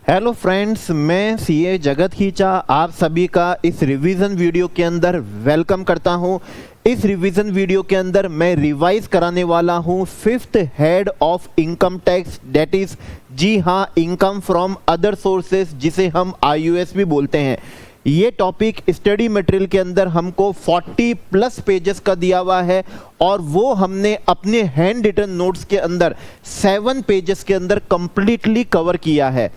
Hello friends, मैं CA जगत खींचा आप सभी का इस रिवीजन वीडियो के अंदर वेलकम करता हूं। इस रिवीजन वीडियो के अंदर मैं रिवाइज कराने वाला हूं fifth head of income tax, date is जी हां, इनकम फ्रॉम अदर सोर्सेस, जिसे हम IUS भी बोलते हैं। ये टॉपिक स्टडी मटेरियल के अंदर हमको 40 प्लस पेजेस का दिया हुआ है और वो हमने अपने हैंड रिटन नोट्स के अंदर 7 पेजेस के अंदर कंप्लीटली कवर किया है।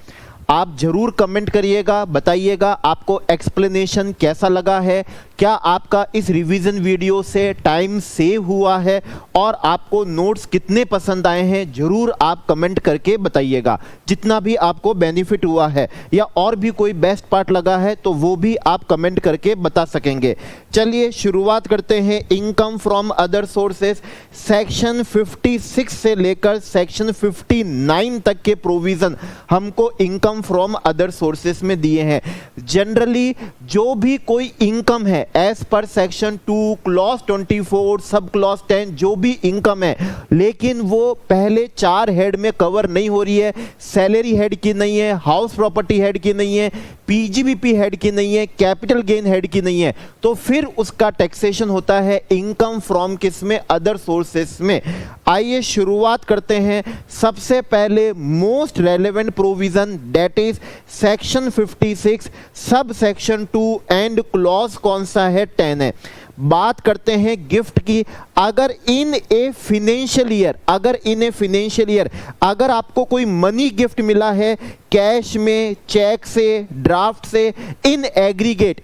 आप जरूर कमेंट करिएगा, बताइएगा आपको एक्सप्लेनेशन कैसा लगा है, क्या आपका इस रिवीजन वीडियो से टाइम सेव हुआ है और आपको नोट्स कितने पसंद आए हैं। जरूर आप कमेंट करके बताइएगा जितना भी आपको बेनिफिट हुआ है, या और भी कोई बेस्ट पार्ट लगा है तो वो भी आप कमेंट करके बता सकेंगे। चलिए शुरुआत करते हैं। Income from other sources section 56 से लेकर सेक्शन 59 तक के प्रोविजन हमको इनकम फ्रॉम अदर सोर्सेस में दिए हैं। जनरली जो भी कोई इनकम है as per section 2 clause 24 sub clause 10 जो भी इनकम है, लेकिन वो पहले 4 हेड में कवर नहीं हो रही है। सैलरी हेड की नहीं है, हाउस प्रॉपर्टी हेड की नहीं है, PGBP हेड की नहीं है, कैपिटल गेन हेड की नहीं है, तो फिर उसका टैक्सेशन होता है इनकम फ्रॉम किस में, अदर सोर्सेस में। आइए शुरुआत करते हैं। सबसे पहले most relevant provision date is section 56 sub section 2 and clause कौन सा है, 10 है। बात करते हैं गिफ्ट की। अगर इन ए फाइनेंशियल ईयर अगर आपको कोई मनी गिफ्ट मिला है कैश में, चेक से, ड्राफ्ट से, इन एग्रीगेट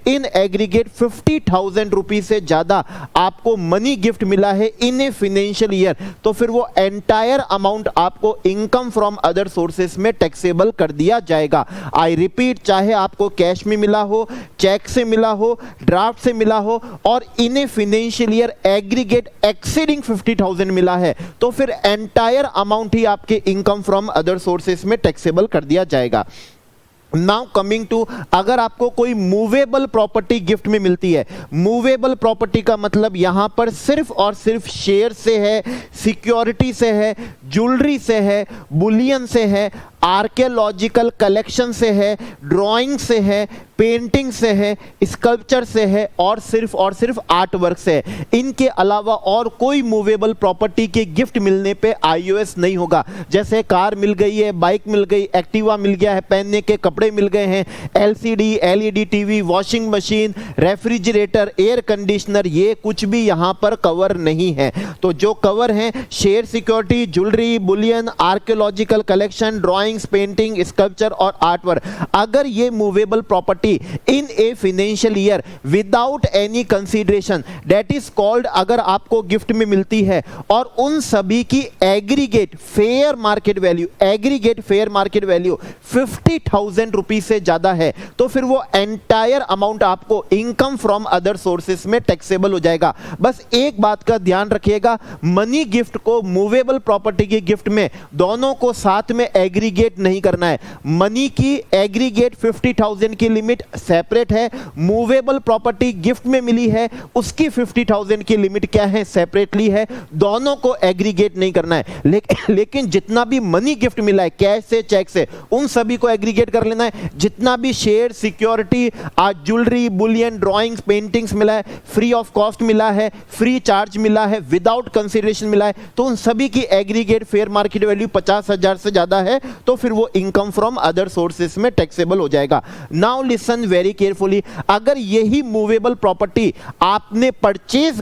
50,000 रुपीज से ज्यादा आपको मनी गिफ्ट मिला है इन ए फाइनेंशियल ईयर, तो फिर वो एंटायर अमाउंट आपको इनकम फ्रॉम अदर सोर्सेस में टैक्सेबल कर दिया जाएगा। आई रिपीट, चाहे आपको कैश में मिला हो, चेक से मिला हो, ड्राफ्ट से मिला हो और in a financial year aggregate exceeding 50,000 मिला है, तो फिर एंटायर अमाउंट ही आपके इनकम फ्रॉम अदर सोर्सेस में टैक्सेबल कर दिया जाएगा। नाउ कमिंग टू, अगर आपको कोई मूवेबल प्रॉपर्टी गिफ्ट में मिलती है, मूवेबल प्रॉपर्टी का मतलब यहां पर सिर्फ और सिर्फ शेयर से है, सिक्योरिटी से है, ज्वेलरी से है, बुलियन से है, आर्कियोलॉजिकल कलेक्शन से है, ड्राइंग से है, पेंटिंग से है, स्कल्पचर से है और सिर्फ आर्ट वर्क से है। इनके अलावा और कोई मूवेबल प्रॉपर्टी के गिफ्ट मिलने पे IUS नहीं होगा। जैसे कार मिल गई है, बाइक मिल गई, एक्टिवा मिल गया है, पहनने के कपड़े मिल गए हैं, LCD LED TV, washing machine, refrigerator, air conditioner, ये कुछ भी यहां पर कवर नहीं है। तो जो कवर है share, security, jewellery, Boolean, archaeological collection, drawings, painting, sculpture और आर्ट वर्क। अगर ये movable property in a financial year without any consideration, that is called, अगर आपको गिफ्ट में मिलती है और उन सभी की aggregate fair market value 50,000 rupees से ज्यादा है, तो फिर वो एंटायर अमाउंट आपको इनकम फ्रॉम अदर सोर्सेस में टैक्सेबल हो जाएगा। बस एक बात का ध्यान रखिएगा, मनी गिफ्ट को मूवेबल प्रॉपर्टी के गिफ्ट में दोनों को साथ में एग्रीगेट नहीं करना है। मनी की एग्रीगेट 50,000 की लिमिट सेपरेट है, मूवेबल प्रॉपर्टी गिफ्ट में मिली है उसकी 50,000 की लिमिट क्या है, सेपरेटली है, दोनों को एग्रीगेट नहीं करना है। लेकिन जितना भी मनी गिफ्ट मिला है कैश से, चेक से, उन सभी को एग्रीगेट कर लेना है। जितना भी share, security, jewellery, Boolean, drawings, paintings मिला है, फ्री ऑफ कॉस्ट मिला है, फ्री चार्ज मिला है, विदाउट कंसीडरेशन मिला है, तो उन सभी की एग्रीगेट फेयर मार्केट वैल्यू 50,000 से ज्यादा है, तो फिर वो इनकम फ्रॉम अदर सोर्सेस में टैक्सेबल हो जाएगा। नाउ लिसन वेरी केयरफुली, अगर यही मूवेबल प्रॉपर्टी आपने परचेज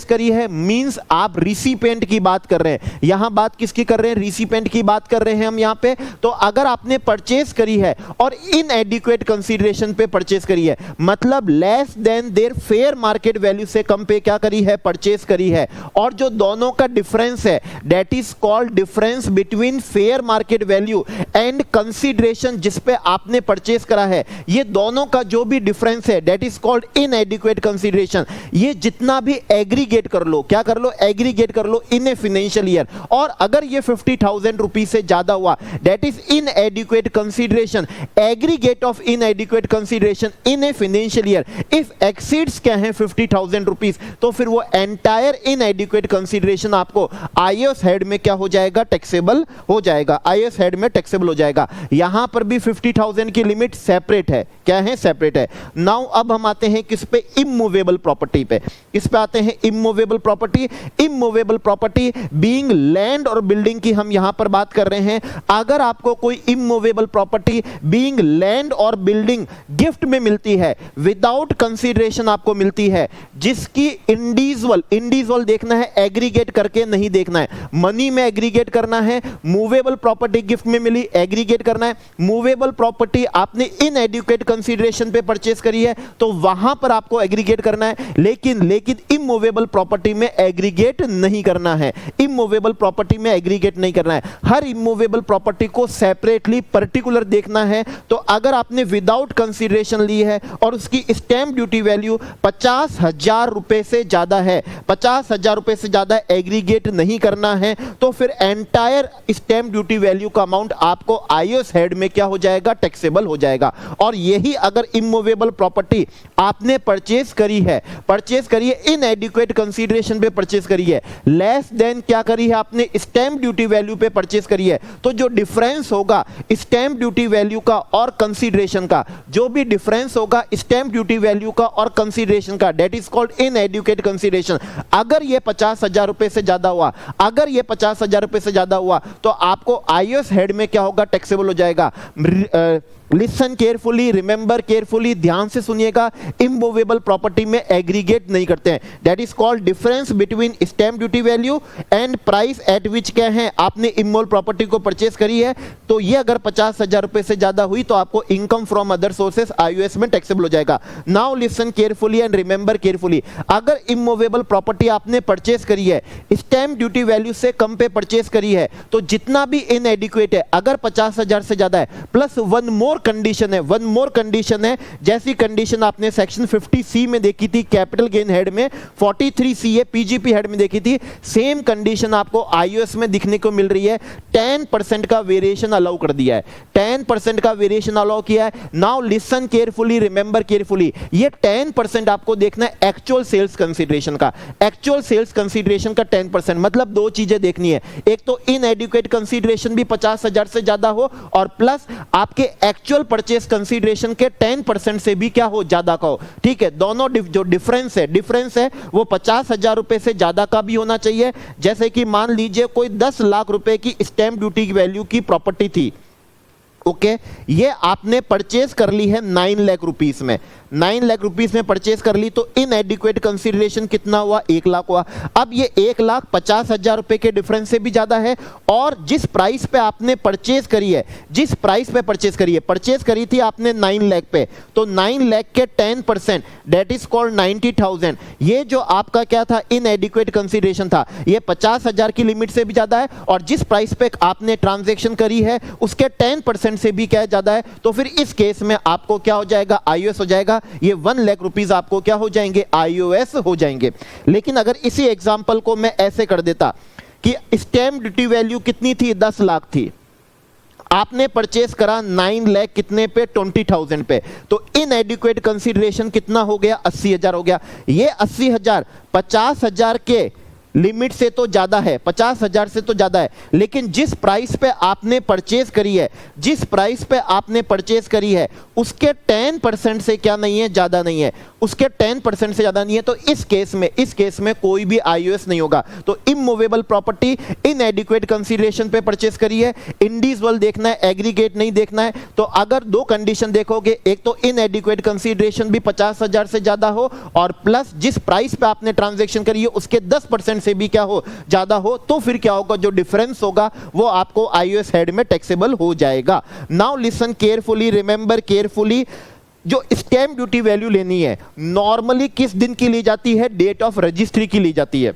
करी है, मींस आप रिसिपेंट की बात कर रहे हैं। यहां बात किसकी कर रहे हैं, रिसिपेंट की बात कर रहे हैं हम यहां पे। तो अगर आपने परचेज करी है और इनएडिक्वेट कंसीडरेशन पे परचेज करी है, मतलब less than their fair market value से कम पे क्या करी है, परचेज करी है, और जो दोनों का डिफरेंस है that is called difference between fair market value and consideration जिस पे आपने परचेज करा है, ये दोनों का जो भी डिफरेंस है दैट इज कॉल्ड इनएडिक्वेट कंसीडरेशन। ये जितना भी एग्रीगेट कर लो, क्या कर लो, एग्रीगेट कर लो इन ए फाइनेंशियल ईयर, और अगर ये 50,000 रुपीज से ज्यादा हुआ that is inadequate consideration, aggregate of inadequate consideration in a financial year if exceeds क्या है 50,000 रुपीज, तो फिर वो एंटायर inadequate consideration आपको IOS हेड में क्या हो जाएगा, टैक्सेबल हो जाएगा। जाएगा, आईएएस हेड में टैक्सेबल हो जाएगा। यहां पर भी 50,000 की लिमिट सेपरेट है, क्या है, सेपरेट है। नाउ अब हम आते हैं किस पे, इमूवेबल प्रॉपर्टी पे। किस पे आते हैं, immovable property. Immovable property being land और बिल्डिंग की हम यहां पर बात कर रहे हैं। अगर आपको कोई इमूवेबल प्रॉपर्टी बीइंग लैंड और बिल्डिंग गिफ्ट में मिलती है, विदाउट कंसीडरेशन आपको मिलती है, जिसकी इंडिविजुअल देखना है, एग्रीगेट करके नहीं देखना है। मनी में एग्रीगेट करना है, मूवेबल प्रॉपर्टी गिफ्ट में मिली, एग्रीगेट करना है। मूवेबल प्रॉपर्टी आपने इनएडुकेट कंसीडरेशन पे परचेस करी है तो वहां पर आपको एग्रीगेट करना है, लेकिन इमूवेबल प्रॉपर्टी में एग्रीगेट नहीं करना है। इमूवेबल प्रॉपर्टी में एग्रीगेट नहीं करना है, हर इमूवेबल प्रॉपर्टी को सेपरेटली पर्टिकुलर देखना है। तो अगर आपने विदाउट कंसीडरेशन ली है और उसकी स्टैंप ड्यूटी वैल्यू 50,000 रुपए से ज्यादा है, 50,000 रुपए से ज्यादा एग्रीगेट नहीं करना है, तो फिर एंटायर स्टैंप ड्यूटी वैल्यू का अमाउंट आपको आईओएस हेड में क्या हो जाएगा, टैक्सेबल हो जाएगा। और यही अगर इमूवेबल प्रॉपर्टी आपने परचेस करी है इनएडिक्वेट कंसीडरेशन पे परचेस करी है, लेस देन क्या करी है आपने, स्टैंप ड्यूटी वैल्यू पे परचेस करी है, तो जो डिफरेंस होगा स्टैंप ड्यूटी वैल्यू का और कंसीडरेशन का, जो भी डिफरेंस होगा स्टैंप ड्यूटी वैल्यू का और कंसीडरेशन का, that is called inadequate consideration. अगर ये 50,000 रुपए से ज्यादा हुआ, अगर ये 50,000 रुपए से ज्यादा हुआ तो आपको आईओएस हेड में क्या होगा, टैक्सेबल हो जाएगा। लिसन केयरफुली, रिमेंबर केयरफुली, ध्यान से सुनिएगा, इमूवेबल प्रॉपर्टी में एग्रीगेट नहीं करते हैं। That is called difference between stamp duty value and price at विच क्या है आपने इमूवेबल प्रॉपर्टी को परचेस करी है, तो ये अगर 50,000 रुपए से ज्यादा हुई तो आपको income from other sources iOS में टैक्सेबल हो जाएगा। Now listen carefully and remember carefully, अगर इमूवेबल प्रॉपर्टी आपने परचेस करी है, स्टैंप ड्यूटी वैल्यू से कम पे परचेस करी है, तो जितना भी इनएडिक्वेट है, अगर 50,000 से ज्यादा है, प्लस वन मोर कंडीशन है, जैसी कंडीशन आपने सेक्शन 50C में देखी थी कैपिटल गेन हेड में, 43CA पीजीपी हेड में देखी थी, सेम कंडीशन आपको आईओएस में दिखने को मिल रही है। 10% का वेरिएशन अलाउ कर दिया है, 10% का वेरिएशन अलाउ किया है। Now listen carefully, remember carefully, ये 10% आपको देखना है एक्चुअल सेल्स कंसीडरेशन का। एक्चुअल सेल्स कंसीडरेशन का 10% मतलब दो चीजें देखनी है, एक तो इनएडुकेट कंसीडरेशन भी 50,000 से ज्यादा हो, और प्लस आपके एक्चुअल परचेस कंसीडरेशन के 10% से भी क्या हो, ज्यादा का हो। ठीक है, दोनों जो डिफरेंस है वो 50,000 रुपए से ज्यादा का भी होना चाहिए। जैसे कि मान लीजिए कोई 10 लाख रुपए की स्टैंप ड्यूटी की वैल्यू की प्रॉपर्टी थी, ओके, ये आपने परचेस कर ली है 9 लाख रुपीस में, 9 लाख रुपीस में परचेस कर ली, तो इनएडिक्वेट कंसीडरेशन कितना हुआ, 1 लाख हुआ। अब ये 1,50,000 रुपए के डिफरेंस से भी ज्यादा है, और जिस प्राइस पे आपने परचेस करी है, जिस प्राइस पे परचेस करी थी आपने 9 लाख पे, तो 9 लाख के 10% दैट इज कॉल्ड 90,000। ये जो आपका क्या था, इनएडिक्वेट कंसीडरेशन था, ये 50,000 की लिमिट से भी ज्यादा है, और जिस प्राइस पे आपने ट्रांजैक्शन करी है उसके 10% से भी क्या ज्यादा है, तो फिर इस केस में आपको क्या हो जाएगा, आईओएस हो जाएगा। ये 1 लाख रुपीस आपको क्या हो जाएंगे, आईओएस हो जाएंगे। लेकिन अगर इसी एग्जांपल को मैं ऐसे कर देता कि स्टैंप ड्यूटी वैल्यू कितनी थी, 10 लाख थी, आपने परचेस करा 9 लाख कितने पे, 20,000 पे, तो इनएडिक्वेट कंसीडरेशन कितना हो गया, 80,000 हो गया। ये 80,000 50,000 के लिमिट से तो ज्यादा है, 50,000 से तो ज्यादा है, लेकिन जिस प्राइस पे आपने परचेस करी है, उसके 10% से क्या नहीं है, ज्यादा नहीं है, उसके 10% से ज्यादा नहीं है, तो इस केस में कोई भी आईओएस नहीं होगा। तो इमूवेबल प्रॉपर्टी इनएडिक्वेट कंसीडरेशन पे परचेस करी है, इंडिविजुअल देखना है, एग्रीगेट नहीं देखना है। तो अगर दो कंडीशन देखोगे, एक तो इनएडिक्वेट कंसीडरेशन भी 50,000 से ज्यादा हो, और प्लस जिस प्राइस पे आपने ट्रांजैक्शन करी है उसके 10% से भी क्या हो, ज्यादा हो, तो फिर क्या होगा, जो डिफरेंस होगा वो आपको आईओएस हेड में टैक्सेबल हो जाएगा। Now listen carefully, remember carefully, जो स्टैंप ड्यूटी वैल्यू लेनी है नॉर्मली किस दिन की ली जाती है, डेट ऑफ रजिस्ट्री की ली जाती है,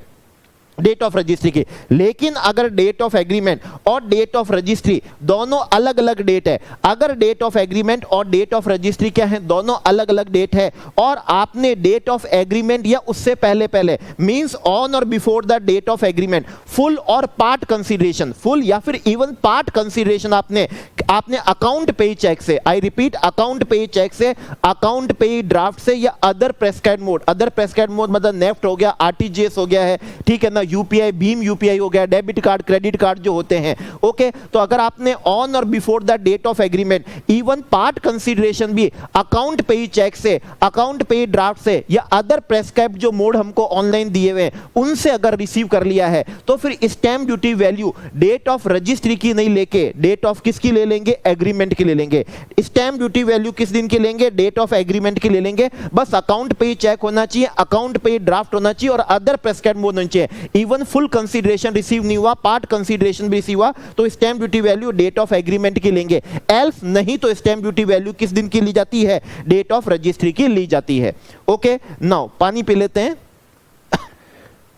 डेट ऑफ रजिस्ट्री की। लेकिन अगर डेट ऑफ एग्रीमेंट और डेट ऑफ रजिस्ट्री दोनों अलग अलग डेट है, अगर डेट ऑफ एग्रीमेंट और डेट ऑफ रजिस्ट्री क्या है, दोनों अलग अलग डेट है, और आपने डेट ऑफ एग्रीमेंट या उससे पहले मींस ऑन और before the date of agreement full और पार्ट कंसीडरेशन, फुल या फिर इवन पार्ट कंसीडरेशन आपने आपने अकाउंट पे चेक से, आई रिपीट अकाउंट पे चेक से, अकाउंट पे ड्राफ्ट से या other prescribed mode, other prescribed mode मतलब नेफ्ट हो गया, आरटीजीएस हो गया है, ठीक है ना, यूपीआई, भीम यूपीआई हो गया, डेबिट कार्ड, क्रेडिट कार्ड जो होते हैं, ओके। तो अगर आपने ऑन और before the date of agreement even part consideration भी अकाउंट पे चेक से, अकाउंट पे ड्राफ्ट से या अदर प्रेस्क्राइब्ड जो मोड हमको ऑनलाइन दिए हुए हैं उनसे अगर रिसीव कर लिया है तो फिर stamp duty value date of registry की नहीं लेके डेट ऑफ किसकी ले लेंगे, एग्रीमेंट की ले लेंगे। स्टैम्प ड्यूटी वैल्यू किस दिन की लेंगे, डेट ऑफ एग्रीमेंट की ले लेंगे। बस अकाउंट पे चेक होना चाहिए, अकाउंट पे ड्राफ्ट होना चाहिए और अदर प्रेस्क्राइब्ड मोड होना चाहिए। इवन फुल कंसीडरेशन रिसीव नहीं हुआ, पार्ट कंसीडरेशन भी रिसीव हुआ तो stamp duty value date of agreement की लेंगे। एल्स नहीं तो स्टैम्प ड्यूटी वैल्यू किस दिन की ली जाती है, डेट ऑफ रजिस्ट्री की ली जाती है। ओके, नाउ पानी पी लेते हैं।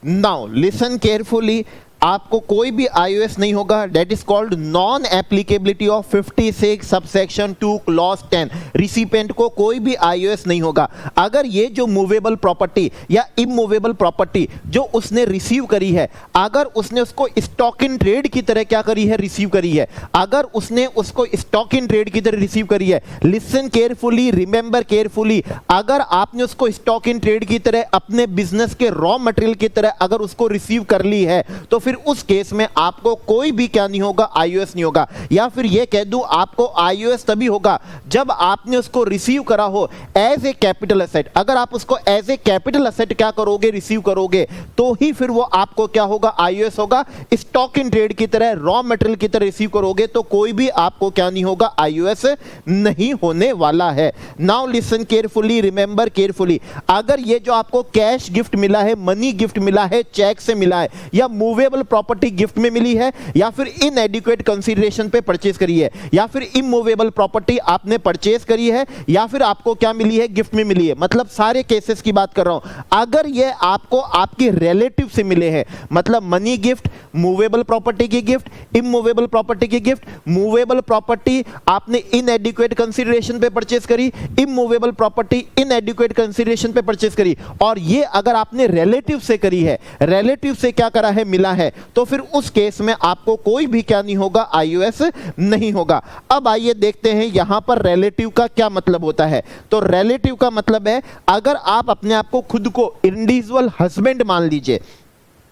नाउ लिसन केयरफुली, आपको कोई भी आईओएस नहीं होगा, that is called non applicability of 56 subsection 2 clause 10। Recipient को कोई भी आईओएस नहीं होगा अगर ये जो मूवेबल प्रॉपर्टी या इमूवेबल प्रॉपर्टी जो उसने रिसीव करी है, अगर उसने उसको स्टॉक इन ट्रेड की तरह क्या करी है, रिसीव करी है, अगर उसने उसको स्टॉक इन ट्रेड की तरह रिसीव करी है, लिसन केयरफुली, रिमेंबर केयरफुली, अगर आपने उसको स्टॉक इन ट्रेड की तरह अपने बिजनेस के रॉ मटेरियल की तरह अगर उसको रिसीव कर ली है तो फिर उस केस में आपको कोई भी क्या नहीं होगा, आईओएस नहीं होगा। या फिर यह कह दूं आपको आईओएस तभी होगा जब आपने उसको रिसीव करा हो एज ए कैपिटल एसेट। अगर आप उसको एज ए कैपिटल एसेट क्या करोगे, रिसीव करोगे, तो ही फिर वो आपको क्या होगा, आईओएस होगा। स्टॉक इन ट्रेड की तरह, रॉ मटेरियल की तरह रिसीव करोगे तो कोई भी आपको क्या नहीं होगा, आईओएस नहीं होने वाला है। Now listen carefully, remember carefully, अगर ये जो आपको कैश गिफ्ट मिला है, मनी गिफ्ट मिला है, चेक से मिला है या मूवेबल प्रॉपर्टी गिफ्ट में मिली है या फिर इनएडिक्वेट कंसीडरेशन पे परचेज करी है या फिर इमूवेबल प्रॉपर्टी आपने परचेज करी है या फिर आपको क्या मिली है, गिफ्ट में मिली है, मतलब सारे केसेस की बात कर रहा हूं। अगर ये आपको आपकी रिलेटिव से मिले हैं, मतलब मनी गिफ्ट, मूवेबल प्रॉपर्टी की गिफ्ट, इमूवेबल प्रॉपर्टी की गिफ्ट, मूवेबल प्रॉपर्टी आपने इनएडिक्वेट कंसीडरेशन पे परचेज करी, इमूवेबल प्रॉपर्टी इनएडिक्वेट कंसीडरेशन पे परचेज करी, और ये अगर आपने रिलेटिव से करी है, रिलेटिव से क्या करा है, मिला है, तो फिर उस केस में आपको कोई भी क्या नहीं होगा, आईओएस नहीं होगा। अब आइए देखते हैं यहां पर रिलेटिव का क्या मतलब होता है। तो रिलेटिव का मतलब है अगर आप अपने आप को खुद को इंडिविजुअल हस्बैंड मान लीजिए,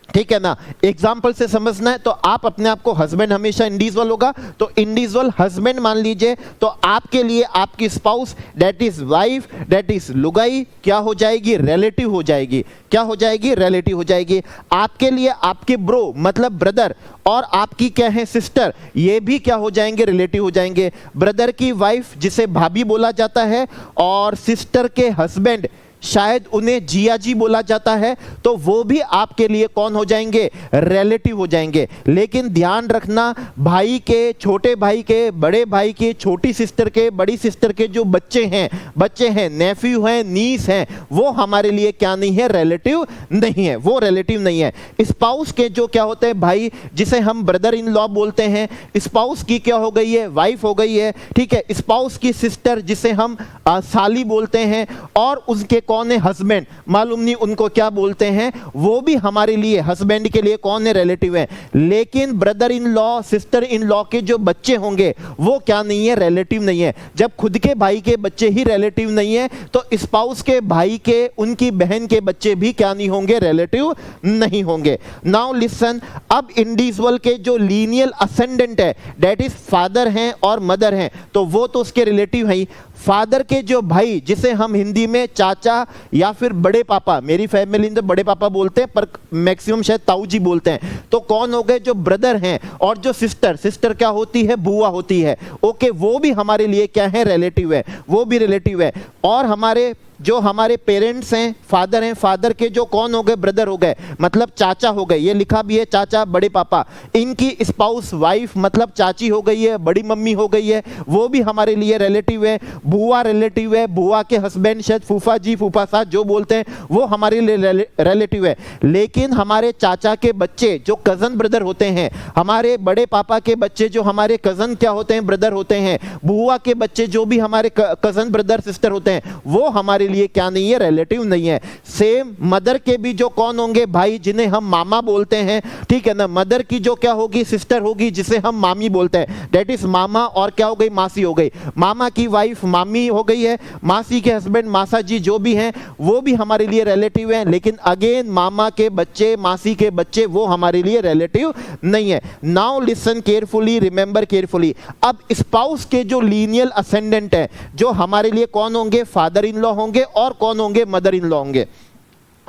ठीक है ना, एग्जाम्पल से समझना है, तो आप अपने आप को हस्बैंड हमेशा इंडिविजुअल होगा, तो इंडिविजुअल हस्बैंड मान लीजिए, तो आपके लिए आपकी spouse that is wife, that is लुगाई क्या हो जाएगी, रिलेटिव हो जाएगी। क्या हो जाएगी, रिलेटिव हो जाएगी। आपके लिए आपके ब्रो मतलब ब्रदर और आपकी क्या है, सिस्टर, ये भी क्या हो जाएंगे, रिलेटिव हो जाएंगे। ब्रदर की वाइफ जिसे भाभी बोला जाता है और सिस्टर के हस्बैंड शायद उन्हें जिया जी बोला जाता है, तो वो भी आपके लिए कौन हो जाएंगे, रिलेटिव हो जाएंगे। लेकिन ध्यान रखना, भाई के, छोटे भाई के, बड़े भाई के, छोटी सिस्टर के, बड़ी सिस्टर के जो बच्चे हैं, नेफ्यू हैं, नीस हैं, वो हमारे लिए क्या नहीं है, रिलेटिव नहीं है, वो रिलेटिव नहीं है। स्पाउस के जो क्या होते हैं, भाई जिसे हम ब्रदर इन लॉ बोलते हैं, स्पाउस की क्या हो गई है, वाइफ हो गई है, ठीक है। स्पाउस की सिस्टर जिसे हम साली बोलते हैं और उसके कौन है, हस्बैंड, मालूम नहीं उनको क्या बोलते हैं, वो भी हमारे लिए, हस्बैंड के लिए कौन है, रिलेटिव है। लेकिन brother in law, sister in law के जो बच्चे होंगे वो क्या नहीं है, रिलेटिव नहीं है। जब खुद के भाई के बच्चे ही रिलेटिव नहीं है तो स्पाउस के भाई के, उनकी बहन के बच्चे भी क्या नहीं होंगे, रिलेटिव नहीं होंगे। नाउ लिसन, अब इंडिविजुअल के जो लीनियल असेंडेंट है दैट इज फादर हैं और मदर हैं, तो वो तो उसके रिलेटिव है ही। फादर के जो भाई जिसे हम हिंदी में चाचा या फिर बड़े पापा, मेरी फैमिली में तो बड़े पापा बोलते हैं पर मैक्सिमम शायद ताऊ जी बोलते हैं, तो कौन हो गए, जो ब्रदर हैं। और जो सिस्टर क्या होती है, बुआ होती है, ओके, वो भी हमारे लिए क्या है, रिलेटिव है, वो भी रिलेटिव है। और हमारे जो हमारे पेरेंट्स हैं, फादर हैं, फादर के जो कौन हो गए, ब्रदर हो गए, मतलब चाचा हो गए, ये लिखा भी है चाचा, बड़े पापा, इनकी स्पाउस वाइफ मतलब चाची हो गई है, बड़ी मम्मी हो गई है, वो भी हमारे लिए रिलेटिव है। बुआ रिलेटिव है, बुआ के हस्बैंड शायद फूफा जी, फूफा साहब जो बोलते हैं, वो हमारे लिए रिलेटिव है। लेकिन हमारे चाचा के बच्चे जो कजन ब्रदर होते हैं, हमारे बड़े पापा के बच्चे जो हमारे कजन क्या होते हैं, ब्रदर होते हैं, बुआ के बच्चे जो भी हमारे कजन ब्रदर सिस्टर होते हैं वो हमारे लिए क्या नहीं है, रिलेटिव नहीं है। सेम मदर के भी जो कौन होंगे, भाई जिन्हें हम मामा बोलते हैं, ठीक है ना, मदर की जो क्या होगी, सिस्टर होगी जिसे हम मामी बोलते हैं, दैट इज मामा, और क्या हो गई, मासी हो गई। मामा की वाइफ मामी हो गई है, मासी के हस्बैंड मासा जी जो भी हैं वो भी हमारे लिए रिलेटिव हैं, लेकिन अगेन मामा के बच्चे, मासी के बच्चे वो हमारे लिए रिलेटिव नहीं है। Now listen carefully, remember carefully. अब स्पाउस के जो लीनियल असेंडेंट है जो हमारे लिए कौन होंगे, फादर इन लॉ होंगे और कौन होंगे, मदर इन लॉ होंगे।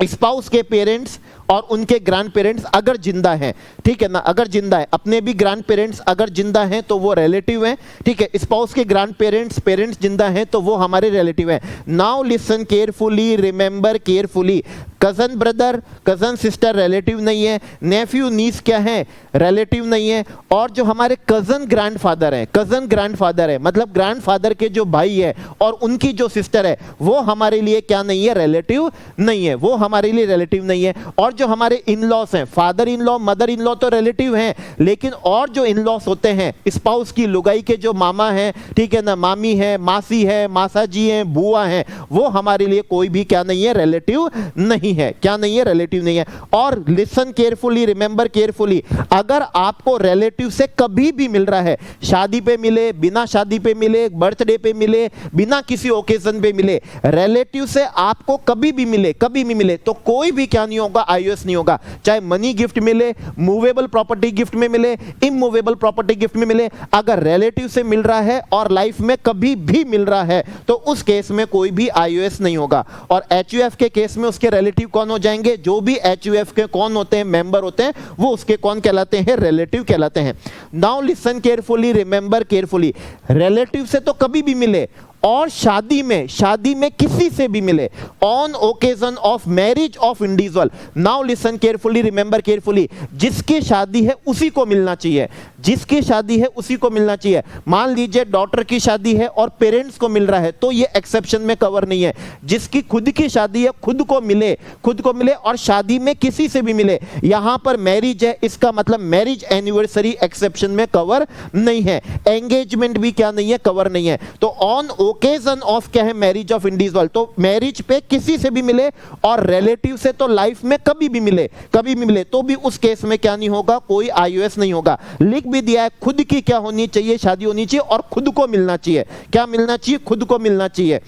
स्पाउस के पेरेंट्स और उनके ग्रैंड पेरेंट्स अगर जिंदा हैं, ठीक है ना, अगर जिंदा है, अपने भी ग्रैंड पेरेंट्स अगर जिंदा हैं तो वो रिलेटिव हैं, ठीक है। स्पाउस के ग्रैंड पेरेंट्स जिंदा हैं तो वो हमारे रिलेटिव हैं। Now listen carefully, remember carefully. Cousin brother, cousin sister relative नहीं है, नेफ्यू नीस क्या है, रिलेटिव नहीं है, और जो हमारे कजन ग्रैंडफादर हैं, कजन ग्रैंडफादर है मतलब ग्रैंडफादर के जो भाई है और उनकी जो सिस्टर है वो हमारे लिए क्या नहीं है, रिलेटिव नहीं है, वो हमारे लिए रिलेटिव नहीं है। और जो हमारे इन लॉस हैं, father in law, mother in law तो रिलेटिव हैं, लेकिन और जो इन लॉस होते हैं, स्पाउस की लुगाई के जो मामा हैं, ठीक है ना, मामी है, मासी है, मासा जी हैं, बुआ हैं, वो हमारे लिए कोई भी क्या नहीं है, रिलेटिव नहीं है, क्या नहीं है, रिलेटिव नहीं है। और लिसन केयरफुली, रिमेंबर केयरफुली, अगर आपको रिलेटिव से कभी भी मिल रहा है, शादी पे मिले, बिना शादी पे मिले, बर्थडे पे मिले, बिना किसी ओकेजन पे मिले, रिलेटिव से आपको कभी भी मिले, कभी भी मिले, तो कोई भी क्या नहीं होगा, आईओएस नहीं होगा। चाहे मनी गिफ्ट मिले, मूवेबल प्रॉपर्टी गिफ्ट में मिले, इमूवेबल प्रॉपर्टी गिफ्ट में मिले, अगर रिलेटिव से मिल रहा है और लाइफ में कभी भी मिल रहा है तो उस केस में कोई भी आईओएस नहीं होगा। और एचयूएफ के केस में उसके रिलेटिव कौन हो जाएंगे, जो भी एचयूएफ के कौन होते हैं, मेंबर होते हैं, वो उसके कौन कहलाते हैं, रिलेटिव कहलाते हैं। Now listen carefully, remember carefully. Relative से तो कभी भी मिले और शादी में किसी से भी मिले, on occasion of marriage of individual. Now listen carefully, remember carefully. जिसकी शादी है उसी को मिलना चाहिए, जिसकी शादी है उसी को मिलना चाहिए। मान लीजिए डॉटर की शादी है और पेरेंट्स को मिल रहा है तो ये एक्सेप्शन में कवर नहीं है। जिसकी खुद की शादी है खुद को मिले और शादी में किसी से भी मिले, यहां पर मैरिज है, इसका मतलब मैरिज एनिवर्सरी एक्सेप्शन में कवर नहीं है। एंगेजमेंट भी क्या नहीं है, कवर नहीं है। तो ऑन ओकेजन ऑफ क्या है, मैरिज ऑफ इंडिविजुअल, तो मैरिज पे किसी से भी मिले और रिलेटिव से तो लाइफ में कभी भी मिले तो भी उस केस में क्या नहीं होगा, कोई आईओएस नहीं होगा। लिख भी दिया है, खुद की क्या होनी चाहिए, शादी होनी चाहिए और खुद को मिलना चाहिए। क्या मिलना चाहिए, खुद को मिलना चाहिए।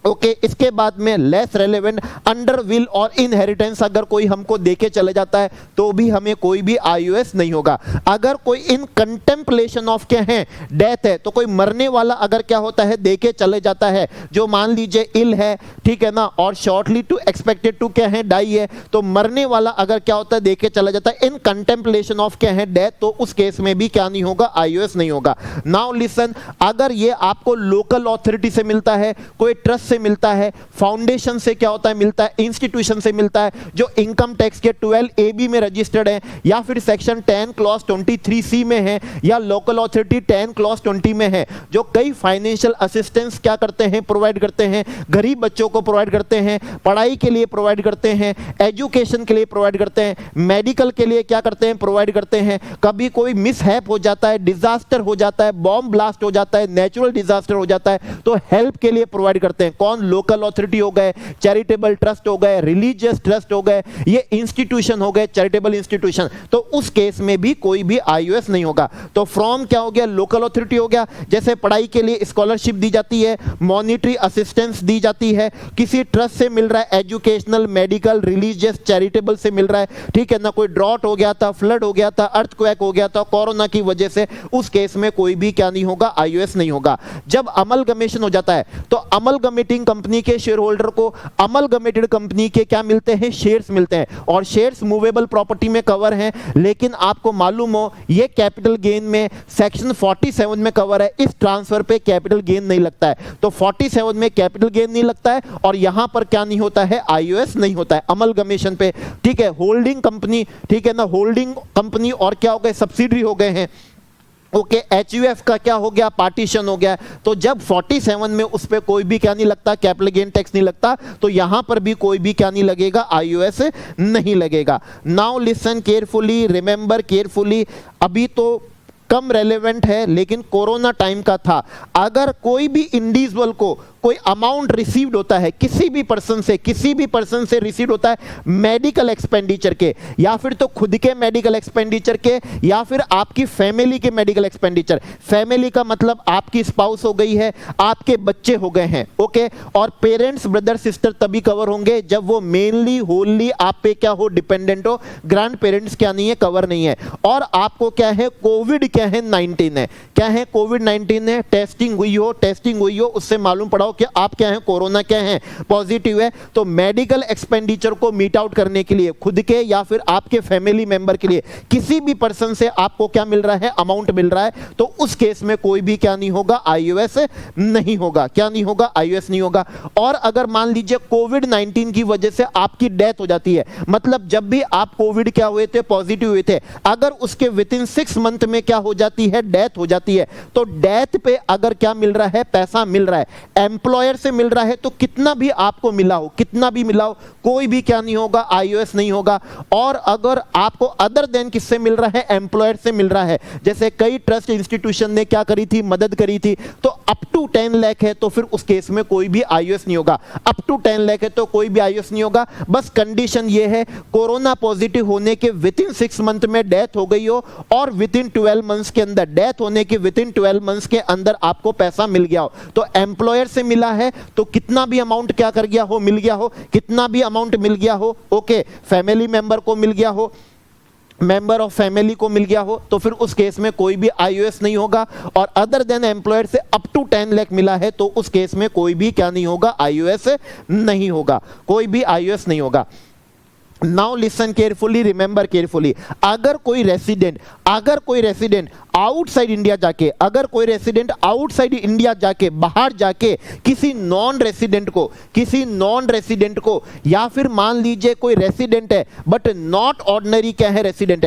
ओके, इसके बाद में लेस रेलेवेंट, अंडर विल और इनहेरिटेंस अगर कोई हमको देके चले जाता है तो भी हमें कोई भी आईओएस नहीं होगा। अगर कोई इन कंटेम्पलेशन ऑफ क्या है, डेथ है, तो कोई मरने वाला अगर क्या होता है, देके चले जाता है, जो मान लीजिए इल है, ठीक है ना, और शॉर्टली टू एक्सपेक्टेड टू क्या है, डाई है, तो मरने वाला अगर क्या होता है, देके चला जाता है इन कंटेम्पलेशन ऑफ क्या है, डेथ, तो उस केस में भी क्या नहीं होगा, आईओएस नहीं होगा। नाउ लिसन, अगर ये आपको लोकल अथॉरिटी से मिलता है, कोई ट्रस्ट से मिलता है, फाउंडेशन से क्या होता है, मिलता है, इंस्टीट्यूशन से मिलता है, जो इनकम टैक्स के 12AB में रजिस्टर्ड है, या फिर सेक्शन 10 क्लॉज 23C में है, या लोकल अथॉरिटी 10 क्लॉज 20 में है, जो कई फाइनेंशियल असिस्टेंस क्या करते हैं, प्रोवाइड करते हैं, गरीब बच्चों को प्रोवाइड करते हैं, पढ़ाई के लिए प्रोवाइड करते हैं, एजुकेशन के लिए प्रोवाइड करते हैं, मेडिकल के लिए क्या करते हैं, प्रोवाइड करते हैं। कभी कोई मिसहैप हो जाता है, डिजास्टर हो जाता है, बॉम्ब ब्लास्ट हो जाता है, नेचुरल डिजास्टर हो जाता है, तो हेल्प के लिए प्रोवाइड करते हैं। कौन, लोकल अथॉरिटी हो गए, चैरिटेबल ट्रस्ट हो गए, रिलीजियस ट्रस्ट हो गए, ये इंस्टीट्यूशन हो गए, चैरिटेबल इंस्टीट्यूशन, तो उस केस में भी कोई भी आईओएस नहीं होगा। तो फ्रॉम क्या हो गया, लोकल अथॉरिटी हो गया, जैसे पढ़ाई के लिए स्कॉलरशिप दी जाती है, मॉनिटरी असिस्टेंस दी जाती है, किसी ट्रस्ट से मिल रहा है, एजुकेशनल, मेडिकल, रिलीजियस, चैरिटेबल से मिल रहा है, ठीक है ना, कोई ड्रॉट हो गया था, फ्लड हो गया था, अर्थक्वेक हो गया था कोरोना की वजह से, उस केस में कोई भी क्या नहीं होगा, आईओएस नहीं होगा। जब अमलगमेशन हो जाता है तो अमलगमेटिंग कंपनी के शेयर होल्डर को अमलगमेटेड कंपनी के क्या मिलते हैं, शेयर्स मिलते हैं, और शेयर्स मूवेबल प्रॉपर्टी में कवर हैं। लेकिन आपको मालूम हो ये कैपिटल गेन में सेक्शन 47 में कवर है, इस ट्रांसफर पे कैपिटल गेन नहीं लगता है, तो 47 में कैपिटल गेन नहीं लगता है और यहां पर क्या नहीं होता है, आईओएस नहीं होता है अमलगमेशन पे, ठीक है। होल्डिंग कंपनी, ठीक है ना, होल्डिंग कंपनी और क्या हो गए, सब्सिडरी हो गए हैं। ओके, एचयूएफ का क्या हो गया, पार्टीशन हो गया, तो जब 47 में उस पर कोई भी क्या नहीं लगता, कैपिटल गेन टैक्स नहीं लगता, तो यहां पर भी कोई भी क्या नहीं लगेगा, आईओएस नहीं लगेगा। Now listen carefully, remember carefully. अभी तो कम रेलेवेंट है, लेकिन कोरोना टाइम का था। अगर कोई भी इंडिविजुअल को कोई अमाउंट रिसीव्ड होता है किसी भी पर्सन से रिसीव्ड होता है मेडिकल एक्सपेंडिचर के, या फिर तो खुद के मेडिकल एक्सपेंडिचर के, या फिर आपकी फैमिली के मेडिकल एक्सपेंडिचर। फैमिली का मतलब आपकी स्पाउस हो गई है, आपके बच्चे हो गए हैं, ओके। और पेरेंट्स, ब्रदर, सिस्टर तभी कवर होंगे जब वो मेनली होली आप पे क्या हो, डिपेंडेंट हो। ग्रैंड पेरेंट्स क्या नहीं है, कवर नहीं है। और आपको क्या है, कोविड क्या है, 19 है। क्या है, कोविड 19 है। टेस्टिंग हुई हो, उससे मालूम पड़ा कि आप क्या हैं, कोरोना क्या है, पॉजिटिव है। तो मेडिकल एक्सपेंडिचर को मीट आउट करने के लिए खुद के या फिर आपके फैमिली मेंबर के लिए किसी भी पर्सन से आपको क्या मिल रहा है, अमाउंट मिल रहा है, तो उस केस में कोई भी क्या नहीं होगा, आईओएस नहीं होगा। क्या नहीं होगा, आईओएस नहीं होगा। और अगर मान लीजिए कोविड 19 की वजह से आपकी डेथ हो जाती है, मतलब जब भी आप कोविड क्या हुए थे, पॉजिटिव हुए थे, अगर उसके विद इन 6 मंथ में क्या हो जाती है, डेथ हो जाती है, तो डेथ पे अगर क्या मिल रहा है, पैसा मिल रहा है, एम्प्लॉयर से मिल रहा है, तो कितना भी आपको मिला हो, कोई भी क्या नहीं होगा, आईओएस नहीं होगा। और अगर आपको अदर देन किससे मिल रहा है, एम्प्लॉयर से मिल रहा है, जैसे कई ट्रस्ट इंस्टीट्यूशन ने क्या करी थी, मदद करी थी, तो अप टू 10 लाख है, तो फिर उस केस में कोई भी आईओएस नहीं होगा। अप टू 10 लाख है तो कोई भी आईओएस नहीं होगा। बस कंडीशन ये है, कोरोना पॉजिटिव होने के विद इन 6 मंथ में डेथ हो गई हो, और विद इन 12 मंथ्स के अंदर, डेथ होने के विद इन 12 मंथ्स के अंदर आपको पैसा मिल गया हो। तो एम्प्लॉयर से मिला है तो कितना भी अमाउंट क्या कर गया हो, मिल गया हो, कितना भी अमाउंट मिल गया हो, ओके। फैमिली मेंबर को मिल गया हो, मेंबर ऑफ फैमिली को मिल गया हो, तो फिर उस केस में कोई भी आईओएस नहीं होगा। और अदर देन एम्प्लॉयर से अप टू 10 लाख मिला है, तो उस केस में कोई भी क्या नहीं होगा, आईओएस नहीं होगा, कोई भी आईओएस नहीं होगा। Now listen carefully, remember carefully. अगर कोई रेसिडेंट आउटसाइड इंडिया जाके, बाहर जाके किसी नॉन रेसिडेंट को, या फिर मान लीजिए कोई रेसिडेंट है बट नॉट ऑर्डिनरी क्या है, रेसिडेंट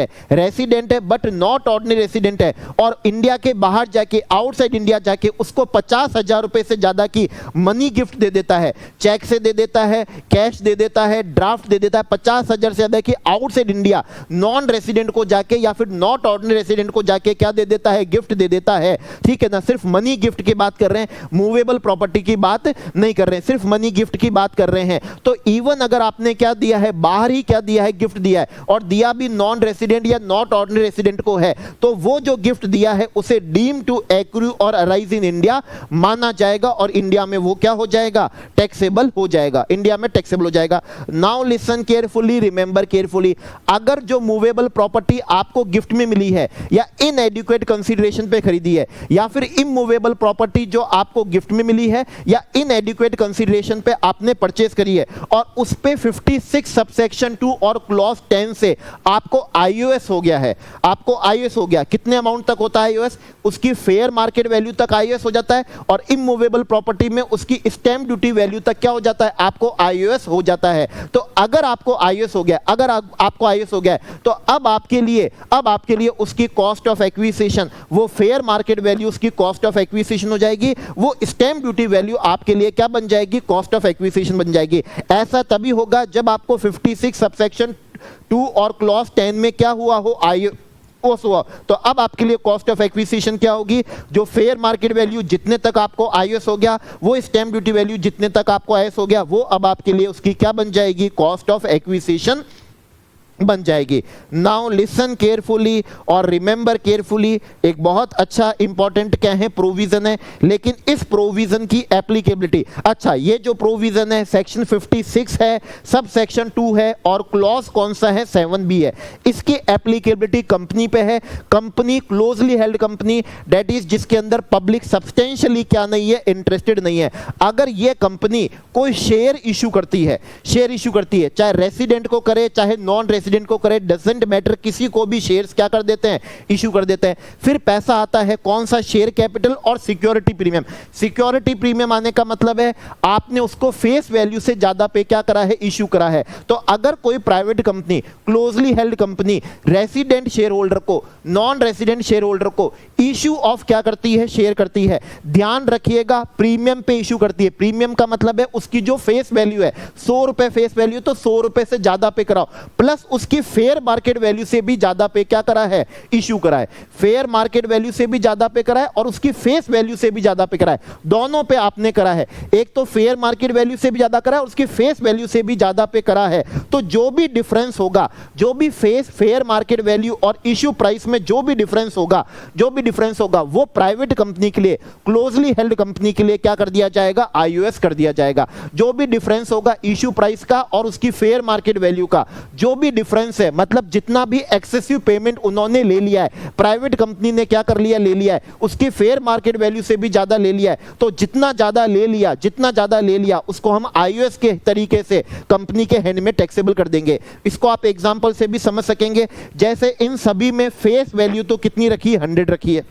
है बट नॉट ऑर्डिनरी रेसिडेंट है, और इंडिया के बाहर जाके, आउटसाइड इंडिया जाके उसको 50,000 रुपए से ज्यादा की मनी गिफ्ट दे देता है, चेक से दे देता है, कैश दे देता है, ड्राफ्ट दे देता है, 50,000 से ज्यादा की आउटसाइड इंडिया नॉन रेसिडेंट को जाके या फिर नॉट ऑर्डिनरी रेसिडेंट को जाके क्या दे देता है, गिफ्ट दे देता है। ठीक है ना, सिर्फ मनी गिफ्ट की बात कर रहे हैं, मूवेबल प्रॉपर्टी की बात नहीं कर रहे हैं, सिर्फ मनी गिफ्ट की बात कर रहे हैं। तो इवन अगर आपने क्या दिया है, बाहर ही क्या दिया है, गिफ्ट दिया है, और दिया भी नॉन रेसिडेंट या नॉट ऑर्डिनरी रेसिडेंट को है, तो वो जो गिफ्ट दिया है उसे डीम टू एक्रू और अराइज इन इंडिया माना जाएगा, और इंडिया में वो क्या हो जाएगा, टैक्सेबल हो जाएगा, इंडिया में टैक्सेबल हो जाएगा। Now listen carefully, remember carefully. अगर जो मूवेबल प्रॉपर्टी आपको गिफ्ट में मिली है, या इनएडिक्वेट कंसीडरेशन पे खरीदी है, या फिर इमूवेबल प्रॉपर्टी जो आपको गिफ्ट में मिली है या इनएडिक्वेट कंसीडरेशन पे आपने परचेज करी है, और उस पे 56 सबसेक्शन 2 और क्लॉज 10 से आपको आईओएस हो गया है, कितने अमाउंट तक होता है आईओएस, उसकी फेयर मार्केट वैल्यू तक आईओएस हो जाता है, और इमूवेबल प्रॉपर्टी में उसकी स्टैंप ड्यूटी वैल्यू तक क्या हो जाता है, आपको आईओएस हो जाता है। तो अगर आपको आईओएस हो गया, तो अब आपके लिए उसकी कॉस्ट ऑफ एक्विजिशन, वो फेयर मार्केट वैल्यू उसकी कॉस्ट ऑफ एक्विजिशन हो जाएगी, वो स्टैंप ड्यूटी वैल्यू आपके लिए क्या बन जाएगी, कॉस्ट ऑफ एक्विजिशन बन जाएगी। ऐसा तभी होगा जब आपको 56 सबसेक्शन 2 और क्लॉज 10 में क्या हुआ हो, हुआ। तो अब आपके लिए कॉस्ट ऑफ एक्विजिशन क्या होगी, जो फेयर मार्केट वैल्यू जितने तक आपको आईओएस हो गया, वो स्टैंप ड्यूटी वैल्यू जितने तक आपको आईओएस हो गया, वो अब आपके लिए उसकी क्या बन जाएगी, कॉस्ट ऑफ एक्विजिशन बन जाएगी। नाउ लिसन केयरफुली और रिमेंबर केयरफुली। एक बहुत अच्छा इंपॉर्टेंट क्या है, प्रोविजन है, लेकिन इस प्रोविजन की एप्लीकेबिलिटी, अच्छा ये जो प्रोविजन है सेक्शन 56 है, सब सेक्शन 2 है, और क्लॉज कौन सा है, 7B है। इसकी एप्लीकेबिलिटी कंपनी पे है, company closely held company, that is जिसके अंदर पब्लिक सब्सटेंशियली क्या नहीं है, इंटरेस्टेड नहीं है। अगर ये कंपनी कोई शेयर इशू करती है, चाहे रेसिडेंट को करे चाहे नॉन रेसिडेंट को करे, डजंट मैटर, किसी को भी शेयर्स क्या कर देते हैं, इशू कर देते हैं। फिर पैसा आता है कौन सा, शेयर कैपिटल और सिक्योरिटी प्रीमियम। सिक्योरिटी प्रीमियम आने का मतलब है आपने उसको फेस वैल्यू से ज्यादा पे क्या करा है, इशू करा है। तो अगर कोई private company, closely held company, resident share holder को, नॉन रेसिडेंट शेयर होल्डर को इशू ऑफ क्या करती है, शेयर करती है, ध्यान रखिएगा प्रीमियम पे इशू करती है। प्रीमियम का मतलब है उसकी जो फेस वैल्यू है 100 रुपए फेस वैल्यू, तो 100 रुपए से ज्यादा पे कराओ, प्लस उसकी फेयर मार्केट वैल्यू से भी ज्यादा पे क्या करा है, इशू करा है। फेयर मार्केट वैल्यू से भी ज्यादा पे करा है और उसकी फेस वैल्यू से भी ज्यादा पे करा है, दोनों पे आपने करा है। एक तो फेयर मार्केट वैल्यू से भी ज्यादा करा है, उसकी फेस वैल्यू से भी ज्यादा पे करा है। तो जो भी डिफरेंस होगा, जो भी फेयर मार्केट वैल्यू और इश्यू प्राइस में जो भी डिफरेंस होगा वो प्राइवेट कंपनी के लिए, क्लोजली हेल्ड कंपनी के लिए क्या कर दिया जाएगा, आईओएस कर दिया जाएगा। जो भी डिफरेंस होगा इश्यू प्राइस का और उसकी फेयर मार्केट वैल्यू का, जो भी डिफरेंस है, मतलब जितना भी एक्सेसिव पेमेंट उन्होंने ले लिया है, प्राइवेट कंपनी ने क्या कर लिया, ले लिया है, उसकी फेयर मार्केट वैल्यू से भी ज्यादा ले लिया है। तो जितना ज्यादा ले लिया उसको हम आईओएस के तरीके से कंपनी के हैंड में टैक्सेबल कर देंगे। इसको आप एग्जांपल से भी समझ सकेंगे। जैसे इन सभी में फेस वैल्यू तो कितनी रखी है, 100 रखी है,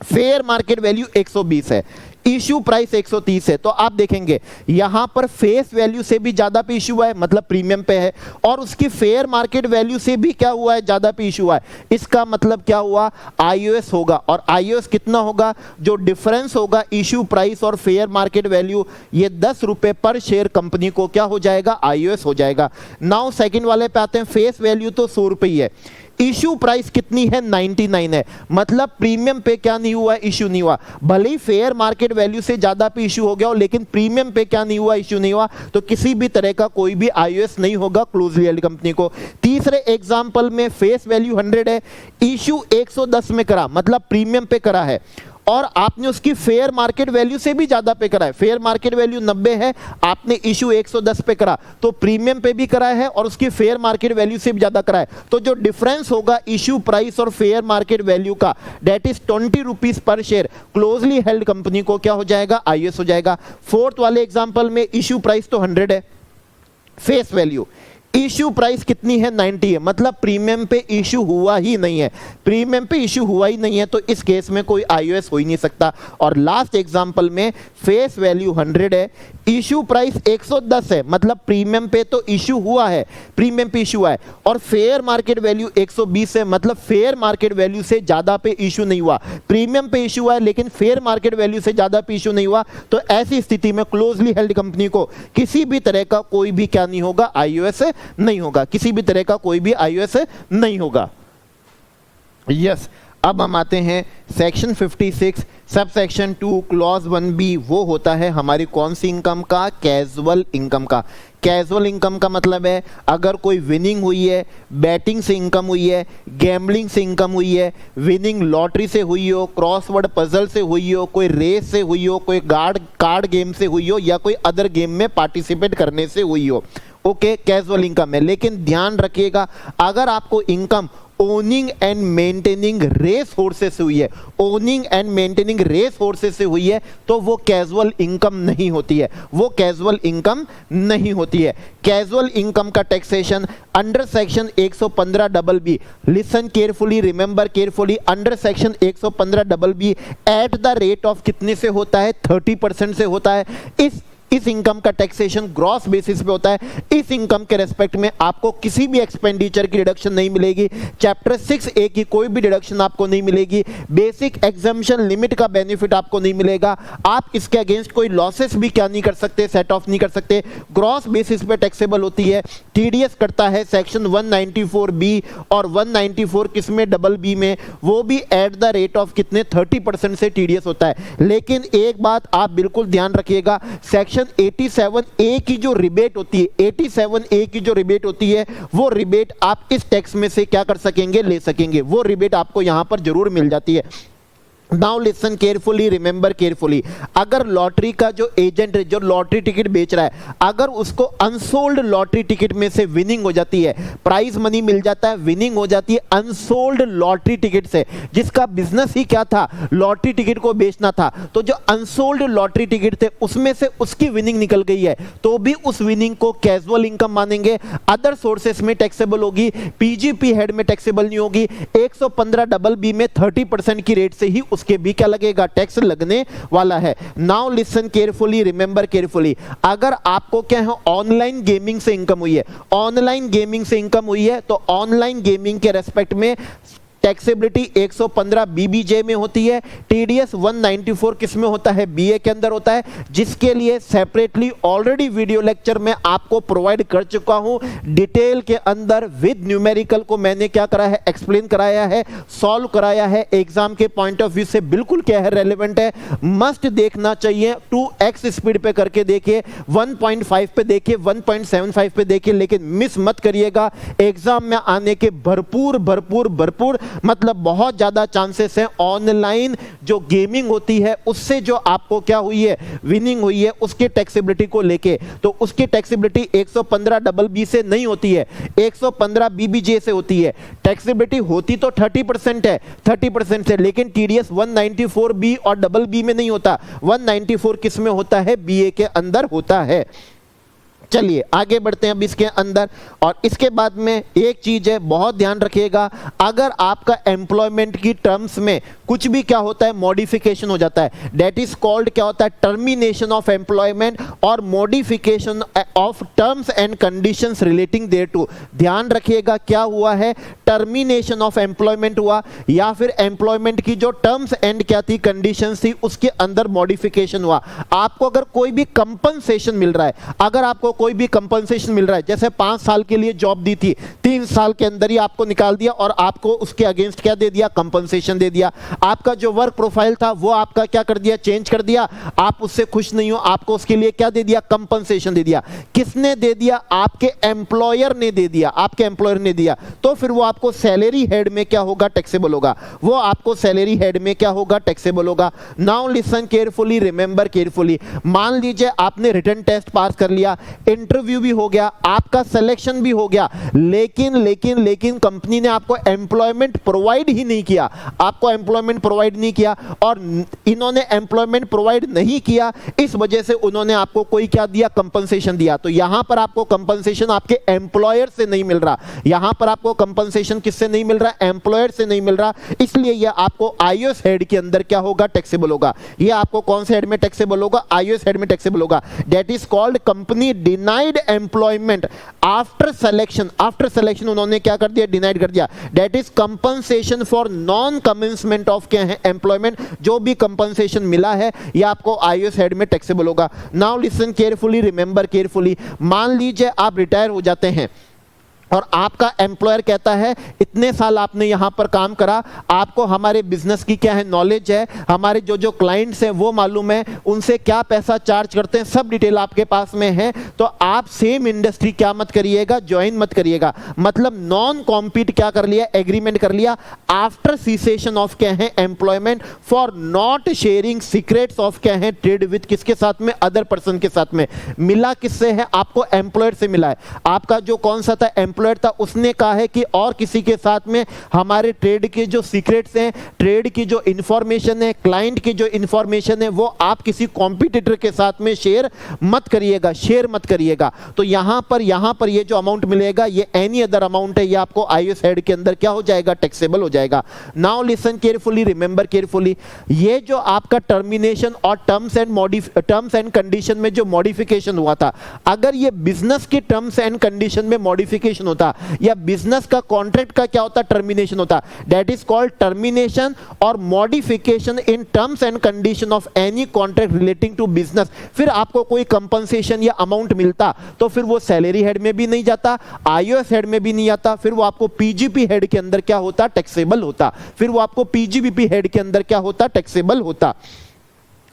फेयर मार्केट वैल्यू 120 है, इश्यू प्राइस 130 है। तो आप देखेंगे यहां पर फेस वैल्यू से भी ज्यादा पे इशू हुआ है, मतलब प्रीमियम पे है, और उसकी फेयर मार्केट वैल्यू से भी क्या हुआ है, ज्यादा पे इशू हुआ है। इसका मतलब क्या हुआ, आईओएस होगा। और आईओएस कितना होगा, जो डिफरेंस होगा इश्यू प्राइस और फेयर मार्केट वैल्यू, ये 10 रुपए पर शेयर कंपनी को क्या हो जाएगा, आईओएस हो जाएगा। नाउ सेकंड वाले पे आते हैं। फेस वैल्यू तो 100 रुपए ही है, इश्यू प्राइस कितनी है, 99 है, मतलब प्रीमियम पे क्या नहीं हुआ, इश्यू नहीं हुआ। भले ही फेयर मार्केट वैल्यू से ज्यादा पे इश्यू हो गया हो, लेकिन प्रीमियम पे क्या नहीं हुआ, इश्यू नहीं हुआ। तो किसी भी तरह का कोई भी आईओएस नहीं होगा क्लोजली हेल्ड कंपनी को। तीसरे एग्जांपल में फेस वैल्यू 100 है, इश्यू 110 में करा, मतलब प्रीमियम पे करा है, और आपने उसकी फेयर मार्केट वैल्यू से भी ज्यादा पे करा है। फेयर मार्केट वैल्यू 90 है, आपने इशू 110 पे करा, तो प्रीमियम पे भी करा है और उसकी फेयर मार्केट वैल्यू से भी ज्यादा करा है। तो जो डिफरेंस होगा इशू प्राइस और फेयर मार्केट वैल्यू का, that is 20 rupees per share, closely held company को क्या हो जाएगा, आईएस हो जाएगा। फोर्थ वाले एग्जांपल में इशू प्राइस तो 100 है, फेस वैल्यू, इश्यू प्राइस कितनी है, 90 है, मतलब प्रीमियम पे इश्यू हुआ ही नहीं है, प्रीमियम पे इश्यू हुआ ही नहीं है। तो इस केस में कोई आईओएस हो ही नहीं सकता। और लास्ट एग्जांपल में फेस वैल्यू 100 है, इश्यू प्राइस 110 है, मतलब प्रीमियम पे तो इश्यू हुआ है, प्रीमियम पे इश्यू हुआ है, और फेयर मार्केट वैल्यू 120 है, मतलब फेयर मार्केट वैल्यू से ज्यादा पे इश्यू नहीं हुआ। प्रीमियम पे इश्यू हुआ है लेकिन फेयर मार्केट वैल्यू से ज्यादा पे इश्यू नहीं हुआ। तो ऐसी स्थिति में क्लोजली हेल्ड कंपनी को किसी भी तरह का कोई भी क्या नहीं होगा, आईओएस नहीं होगा, किसी भी तरह का कोई भी आईओएस नहीं होगा। यस, अब हम आते हैं section 56 sub section 2 clause 1B। वो होता है हमारी कौन सी इनकम का, कैजुअल इनकम का। कैजुअल इनकम का मतलब है अगर कोई विनिंग हुई है, बैटिंग से इनकम हुई है, गैम्बलिंग से इनकम हुई है, विनिंग लॉटरी से हुई हो, क्रॉसवर्ड पजल से हुई हो, कोई रेस से हुई हो, कोई कार्ड गेम से हुई हो, या कोई अदर गेम में पार्टिसिपेट करने से हुई हो, ओके, कैजुअल इनकम है। लेकिन ध्यान रखिएगा, अगर आपको income owning and maintaining race horses से हुई है, owning and maintaining race horses से हुई है, तो वो कैजुअल इनकम नहीं होती है, वो कैजुअल इनकम नहीं होती है। कैजुअल इनकम का taxation under section 115BB, listen carefully, remember carefully, under section 115BB at the rate of कितने से होता है, 30% से होता है। इस इनकम का टैक्सेशन ग्रॉस बेसिस पे होता है। इस इनकम के रेस्पेक्ट में आपको किसी भी एक्सपेंडिचर की डिडक्शन नहीं मिलेगी, चैप्टर 6A की कोई भी डिडक्शन आपको नहीं मिलेगी, बेसिक एग्जम्पशन लिमिट का बेनिफिट आपको नहीं मिलेगा, आप इसके अगेंस्ट कोई लॉसेस भी क्या नहीं कर सकते, सेट ऑफ नहीं कर सकते। ग्रॉस बेसिस पे टैक्सेबल होती है। टीडीएस करता है सेक्शन 194B और 194 किसमें, डबल बी में, वो भी एट द रेट ऑफ कितने, 30% से टीडीएस होता है। लेकिन एक बात आप बिल्कुल ध्यान रखिएगा, सेक्शन 87A की जो रिबेट होती है, 87A की जो रिबेट होती है, वो रिबेट आप इस टैक्स में से क्या कर सकेंगे, ले सकेंगे, वो रिबेट आपको यहां पर जरूर मिल जाती है। Now listen carefully, remember carefully, अगर लॉटरी का जो एजेंट है, जो लॉटरी टिकट बेच रहा है, अगर उसको अनसोल्ड लॉटरी टिकट में से विनिंग हो जाती है, प्राइज मनी मिल जाता है, विनिंग हो जाती है अनसोल्ड लॉटरी टिकट से, जिसका बिजनेस ही क्या था, लॉटरी टिकट को बेचना था, तो जो अनसोल्ड लॉटरी टिकट थे उसमें से उसकी विनिंग निकल गई है, तो भी उस विनिंग को कैजुअल इनकम मानेंगे। अदर सोर्सेस में टैक्सेबल होगी, पीजीपी हेड में टैक्सेबल नहीं होगी। 115BB में 30% की रेट से ही उसके भी क्या लगेगा, टैक्स लगने वाला है। Now listen carefully, remember carefully, अगर आपको क्या है, ऑनलाइन गेमिंग से इनकम हुई है, ऑनलाइन गेमिंग से इनकम हुई है, तो ऑनलाइन गेमिंग के रेस्पेक्ट में टैक्सेबिलिटी 115 बीबीजे में होती है, टीडीएस 194 किस में होता है, बीए के अंदर होता है, जिसके लिए सेपरेटली ऑलरेडी वीडियो लेक्चर में आपको प्रोवाइड कर चुका हूं। डिटेल के अंदर विद न्यूमेरिकल को मैंने क्या करा है, एक्सप्लेन कराया है, सॉल्व कराया है, एग्जाम के पॉइंट ऑफ व्यू से बिल्कुल क्या है, रेलेवेंट है, मस्ट देखना चाहिए। 2x स्पीड पे करके देखिए, 1.5 पे देखिए, 1.75 पे देखिए, लेकिन मिस मत करिएगा। एग्जाम में आने के भरपूर भरपूर भरपूर मतलब बहुत ज्यादा चांसेस हैं। ऑनलाइन जो गेमिंग होती है उससे जो आपको क्या हुई है, विनिंग हुई है, उसके टैक्सेबिलिटी को लेके, तो उसकी टैक्सेबिलिटी 115 डबल बी से नहीं होती है, 115 बीबीजे से होती है। टैक्सेबिलिटी होती तो 30% है, 30% से, लेकिन टीडीएस 194 बी और डबल बी में नहीं होता, 194 किस में होता है, बीए के अंदर होता है। चलिए आगे बढ़ते हैं अब इसके अंदर। और इसके बाद में एक चीज है, बहुत ध्यान रखिएगा, अगर आपका एम्प्लॉयमेंट की टर्म्स में कुछ भी क्या होता है, मॉडिफिकेशन हो जाता है, दैट इज कॉल्ड क्या होता है, टर्मिनेशन ऑफ एम्प्लॉयमेंट और modification of terms and conditions relating thereto. ध्यान रखिएगा क्या हुआ है, टर्मिनेशन ऑफ एम्प्लॉयमेंट हुआ या फिर एम्प्लॉयमेंट की जो टर्म्स एंड क्या थी, कंडीशंस थी, उसके अंदर मॉडिफिकेशन हुआ। आपको अगर कोई भी कंपनसेशन मिल रहा है, अगर आपको कोई भी कंपनसेशन मिल रहा है, जैसे 5 साल के लिए जॉब दी थी, 3 साल के अंदर ही आपको निकाल दिया और आपको उसके अगेंस्ट क्या दे दिया, कंपनसेशन दे दिया। आपका जो वर्क प्रोफाइल था वो आपका क्या कर दिया, चेंज कर दिया, आप उससे खुश नहीं हो, आपको उसके लिए क्या दे दिया, कंपनसेशन दे दिया। किसने दे दिया, आपके एम्प्लॉयर ने दे दिया, आपके एम्प्लॉयर ने दिया, तो फिर वो आपको सैलरी हेड में क्या होगा, टैक्सेबल होगा, वो आपको सैलरी हेड में क्या होगा, टैक्सेबल होगा। Now listen carefully, remember carefully. मान लीजिए आपने रिटन टेस्ट पास कर लिया, इंटरव्यू भी हो गया, आपका सिलेक्शन भी हो गया, लेकिन लेकिन लेकिन कंपनी ने आपको एम्प्लॉयमेंट प्रोवाइड ही नहीं किया, आपको एम्प्लॉयमेंट प्रोवाइड नहीं किया, और इन्होंने एम्प्लॉयमेंट प्रोवाइड नहीं किया, इस वजह से उन्होंने आपको कोई क्या दिया, कंपनसेशन दिया। तो यहां पर आपको कंपनसेशन आपके एम्प्लॉयर से नहीं मिल रहा, यहां पर आपको कंपनसेशन किससे नहीं मिल रहा, एम्प्लॉयर से नहीं मिल रहा, इसलिए यह आपको आईओएस हेड के अंदर क्या होगा, टैक्सेबल होगा। यह आपको कौन से हेड में टैक्सेबल होगा, आईओएस हेड में टैक्सेबल होगा। That is called company denied employment after selection. After selection उन्होंने क्या कर दिया, डिनाइड कर दिया। That is compensation for non commencement of क्या है, एम्प्लॉयमेंट। जो भी कंपनसेशन मिला है यह आपको आईओएस हेड में टैक्सेबल होगा। Now listen carefully, remember carefully. मान लीजिए आप रिटायर हो जाते हैं और आपका एम्प्लॉयर कहता है इतने साल आपने यहां पर काम करा, आपको हमारे बिजनेस की क्या है, नॉलेज है, हमारे जो जो क्लाइंट्स हैं वो मालूम है, उनसे क्या पैसा चार्ज करते हैं, सब डिटेल आपके पास में है, तो आप सेम इंडस्ट्री क्या मत करिएगा, ज्वाइन मत करिएगा। मतलब नॉन कॉम्पीट क्या कर लिया, एग्रीमेंट कर लिया आफ्टर सीसेशन ऑफ क्या है, employment, for not sharing secrets of क्या है, ट्रेड विद किसके साथ में, अदर पर्सन के साथ में। मिला किससे है, आपको एम्प्लॉयर से मिला है। आपका जो कौन सा था, एम्प्लॉयर था, उसने कहा है कि और किसी के साथ में हमारे ट्रेड के जो सीक्रेट्स हैं, ट्रेड की जो इंफॉर्मेशन है, क्लाइंट की जो इंफॉर्मेशन है, वो आप किसी कॉम्पिटिटर के साथ में शेयर मत करिएगा, शेयर मत करिएगा। तो यहां पर ये जो अमाउंट मिलेगा ये एनी अदर अमाउंट है, ये आपको आईओएस हेड के अंदर क्या हो जाएगा, टैक्सेबल हो जाएगा। Now listen carefully, remember carefully. ये जो आपका टर्मिनेशन और टर्म्स एंड कंडीशन में जो मॉडिफिकेशन हुआ था, अगर ये बिजनेस की टर्म्स एंड कंडीशन में मॉडिफिकेशन होता या बिजनेस का कॉन्ट्रैक्ट का क्या होता, टर्मिनेशन होता, दैट इज कॉल्ड टर्मिनेशन और modification in terms and condition of any contract relating to business. फिर आपको कोई कंपनसेशन या अमाउंट मिलता तो फिर वो सैलरी हेड में भी नहीं जाता, आईओएस हेड में भी नहीं आता, फिर वो आपको पीजीपी हेड के अंदर क्या होता, टैक्सेबल होता। फिर वो आपको पीजीबीपी हेड के अंदर क्या होता, टैक्सेबल होता।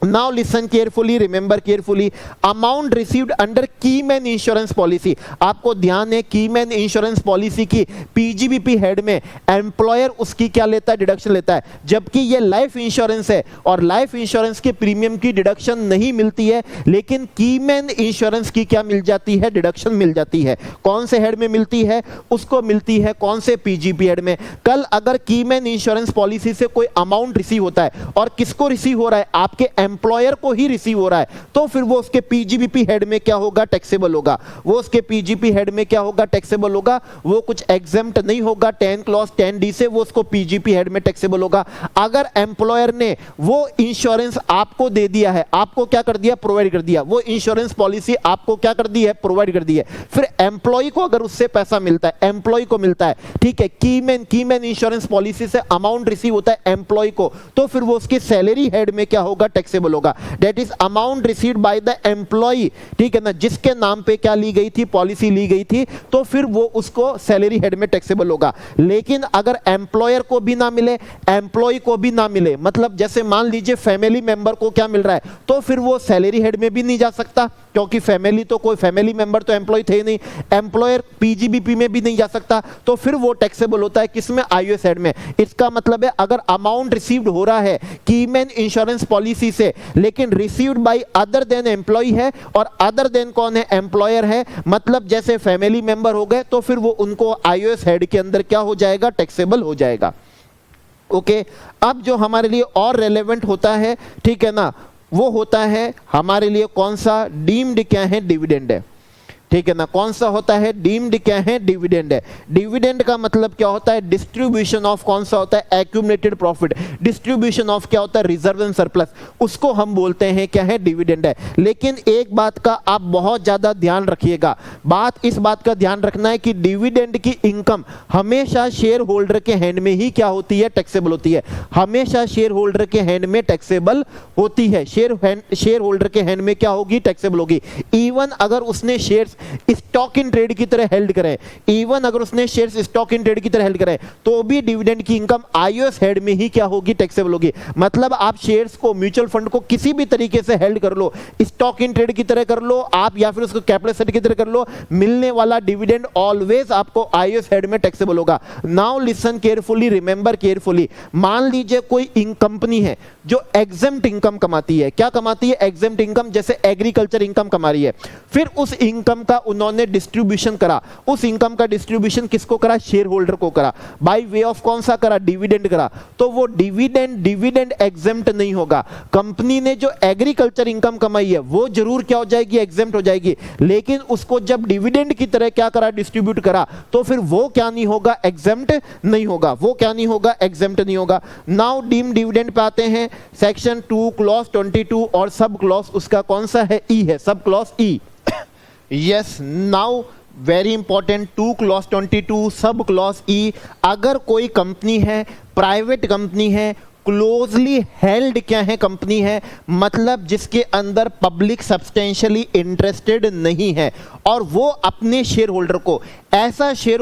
Now listen carefully, remember carefully. Amount received under Keyman insurance policy. आपको ध्यान है कीमैन इंश्योरेंस पॉलिसी की पीजीबीपी हेड में एम्प्लॉयर उसकी क्या लेता है, डिडक्शन लेता है, जबकि ये लाइफ इंश्योरेंस है और लाइफ इंश्योरेंस के प्रीमियम की डिडक्शन नहीं मिलती है, लेकिन कीमैन इंश्योरेंस की क्या मिल जाती है, डिडक्शन मिल जाती है। कौन से हेड में मिलती है, उसको मिलती है कौन से, पीजीपी हेड में। कल अगर कीमैन इंश्योरेंस पॉलिसी से कोई अमाउंट रिसीव होता है और किसको रिसीव हो रहा है, आपके एम्प्लॉयर को ही रिसीव हो रहा है तो फिर वो उसके पीजीबीपी हेड में क्या होगा, टैक्सेबल होगा। वो उसके पीजीपी हेड में क्या होगा, टैक्सेबल होगा। वो कुछ एग्जेम्प्ट नहीं होगा 10 क्लॉज 10D से, वो उसको पीजीपी हेड में टैक्सेबल होगा। अगर एम्प्लॉयर ने वो इंश्योरेंस आपको दे दिया है, आपको क्या कर दिया, प्रोवाइड कर दिया, वो इंश्योरेंस पॉलिसी आपको क्या कर दी है, प्रोवाइड कर दी है, फिर एम्प्लॉय को अगर उससे पैसा मिलता है, एम्प्लॉय को मिलता है, ठीक है, कीमैन इंश्योरेंस पॉलिसी से अमाउंट रिसीव होता है एम्प्लॉय को, तो फिर वो उसकी सैलरी हेड में क्या होगा, टैक्सेबल होगा। That is amount received by the employee, ठीक है ना, जिसके नाम पे क्या ली गई थी, पॉलिसी ली गई थी, तो फिर वो उसको सैलरी हेड में टैक्सेबल होगा। लेकिन अगर एम्प्लॉयर को भी ना मिले, एम्प्लॉय को भी ना मिले, मतलब जैसे मान लीजिए फैमिली मेंबर को क्या मिल रहा है, तो फिर वो सैलरी हेड में भी नहीं जा सकता, क्योंकि फैमिली तो कोई फैमिली मेंबर तो एम्प्लॉय थे ही नहीं, एम्प्लॉयर पीजीबीपी में भी नहीं जा सकता, तो फिर वो टैक्सेबल होता है किसमें, आईओएस हेड में। इसका मतलब है अगर अमाउंट रिसीव्ड हो रहा है कीमैन इंश्योरेंस पॉलिसी से, लेकिन received by other than employee है, और अदर देन कौन है, एम्प्लॉयर है, मतलब जैसे फैमिली मेंबर हो गए, तो फिर वो उनको आईओएस हेड के अंदर क्या हो जाएगा, टैक्सेबल हो जाएगा। ओके, अब जो हमारे लिए और रेलेवेंट होता है, ठीक है ना, वो होता है हमारे लिए कौन सा, डीम्ड क्या है, डिविडेंड है, ठीक है ना। कौन सा होता है, डीम्ड क्या है, डिविडेंड है। डिविडेंड का मतलब क्या होता है, डिस्ट्रीब्यूशन ऑफ कौन सा होता है, एक्यूमुलेटेड प्रॉफिट, डिस्ट्रीब्यूशन ऑफ क्या होता है, रिजर्व एंड सरप्लस, उसको हम बोलते हैं क्या है, डिविडेंड है। लेकिन एक बात का आप बहुत ज्यादा ध्यान रखिएगा, इस बात का ध्यान रखना है कि डिविडेंड की इनकम हमेशा शेयर होल्डर के हैंड में ही क्या होती है, टैक्सेबल होती है, हमेशा शेयर होल्डर के हैंड में टैक्सेबल होती है, शेयर होल्डर के हैंड में क्या होगी, टैक्सेबल होगी। इवन अगर उसने शेयर्स स्टॉक इन ट्रेड की तरह हेल्ड करें, इवन अगर उसने शेयर्स स्टॉक इन ट्रेड की तरह हेल्ड करें, तो भी डिविडेंड की इनकम आईओएस हेड में ही क्या होगी, टैक्सेबल होगी। मतलब आप शेयर्स को, म्यूचुअल फंड को किसी भी तरीके से हेल्ड कर लो, स्टॉक इन ट्रेड की तरह कर लो आप, या फिर उसको कैपिटल एसेट की तरह कर लो, मिलने वाला डिविडेंड ऑलवेज आपको आईओएस हेड में टैक्सेबल होगा। Now listen carefully, remember carefully. मान लीजिए कोई कंपनी है जो एग्जेम्प्ट इनकम कमाती है, क्या कमाती है, एग्जेम्प्ट इनकम, जैसे एग्रीकल्चर इनकम कमा रही है, फिर उस इनकम का उन्होंने डिस्ट्रीब्यूशन करा, उस इनकम का डिस्ट्रीब्यूशन किसको करा, शेयर होल्डर को करा, बाय वे ऑफ कौन सा करा, डिविडेंड करा, तो वो डिविडेंड एग्जेम्प्ट नहीं होगा। कंपनी ने जो एग्रीकल्चर इनकम कमाई है वो जरूर क्या हो जाएगी, एग्जेम्प्ट हो जाएगी, लेकिन उसको जब डिविडेंड की तरह क्या करा, डिस्ट्रीब्यूट करा, तो फिर वो क्या नहीं होगा, एग्जेम्प्ट नहीं होगा, वो क्या नहीं होगा, एग्जेम्प्ट नहीं होगा। नाउ डीम डिविडेंड पे आते हैं, सेक्शन 2 क्लॉज 22 और सब क्लॉज उसका कौन सा है, ई है, सब क्लॉज ई। Yes, now very important, 2 clause 22 sub clause ई। अगर कोई कंपनी है, प्राइवेट कंपनी है, क्लोजली हेल्ड क्या है, कंपनी है, मतलब जिसके अंदर पब्लिक सब्सटेंशियली इंटरेस्टेड नहीं है, और वो अपने शेयर होल्डर को, ऐसा शेयर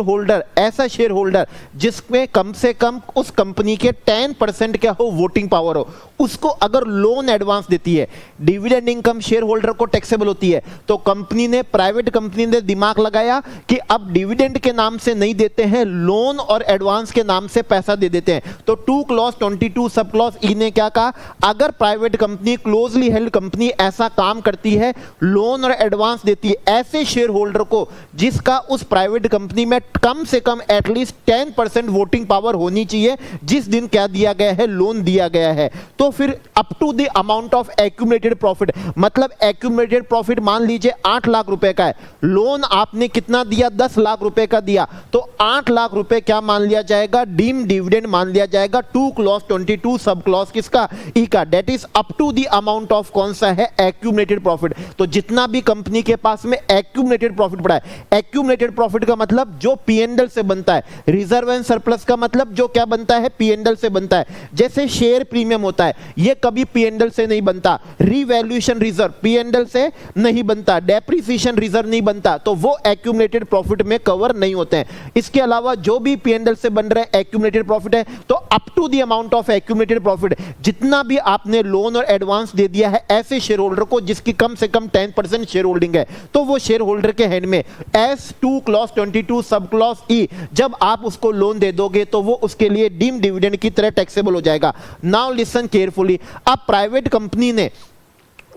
होल्डर जिसमें कम से कम उस कंपनी के 10% क्या हो, वोटिंग पावर हो, उसको अगर लोन एडवांस देती है, डिविडेंड इनकम शेयर होल्डर को टैक्सेबल होती है, तो कंपनी ने, प्राइवेट कंपनी ने दिमाग लगाया कि अब डिविडेंड के नाम से नहीं देते हैं, लोन और एडवांस के नाम से पैसा दे देते हैं। तो 2 क्लॉज 22 सब क्लॉज ई ने क्या कहा, अगर private company, closely held company ऐसा काम करती है, लोन और एडवांस देती है ऐसे शेयर होल्डर को जिसका उस प्राइवेट कंपनी में कम से कम एटलीस्ट 10% वोटिंग पावर होनी चाहिए, जिस दिन क्या दिया गया है, लोन दिया गया है, तो फिर up to the amount of accumulated profit, मतलब एक्यूमुलेटेड प्रॉफिट मान लीजिए 8 लाख रुपए का है, लोन आपने कितना दिया, 10 लाख रुपए का दिया, तो 8 लाख रुपए क्या मान लिया जाएगा, डीम डिविडेंड मान लिया जाएगा। 2 क्लॉज 22 सब क्लॉज किसका, ई का, that is up to the amount of कौन सा है, एक्यूमुलेटेड प्रॉफिट। तो जितना भी कंपनी के पास में एक्यूमुलेटेड प्रॉफिट पड़ा है, एक्यूमुलेटेड प्रॉफिट का मतलब जो पीएनएल से बनता है, रिजर्व एंड सरप्लस का मतलब जो क्या बनता है, पीएनएल से बनता है। जैसे शेयर प्रीमियम होता है, ये कभी पीएनएल से नहीं बनता, रीवैल्यूएशन रिजर्व पीएनएल से नहीं बनता, डेप्रिसिएशन रिजर्व नहीं बनता, तो वो एक्यूमुलेटेड प्रॉफिट में कवर नहीं होते हैं। इसके अलावा जो भी पीएनएल से बन रहे एक्यूमुलेटेड प्रॉफिट है, तो up to the amount of accumulated profit, जितना भी आपने लोन और एडवांस दे दिया है ऐसे शेयर होल्डर को जिसकी कम से कम 10% शेयर होल्डिंग है, तो वो शेयर होल्डर के हैंड में एस 2 क्लॉज 22 सब क्लॉज ई, जब आप उसको लोन दे दोगे तो वो उसके लिए डीम डिविडेंड की तरह टैक्सेबल हो जाएगा। नाउ लिसन केयरफुली, अब प्राइवेट कंपनी ने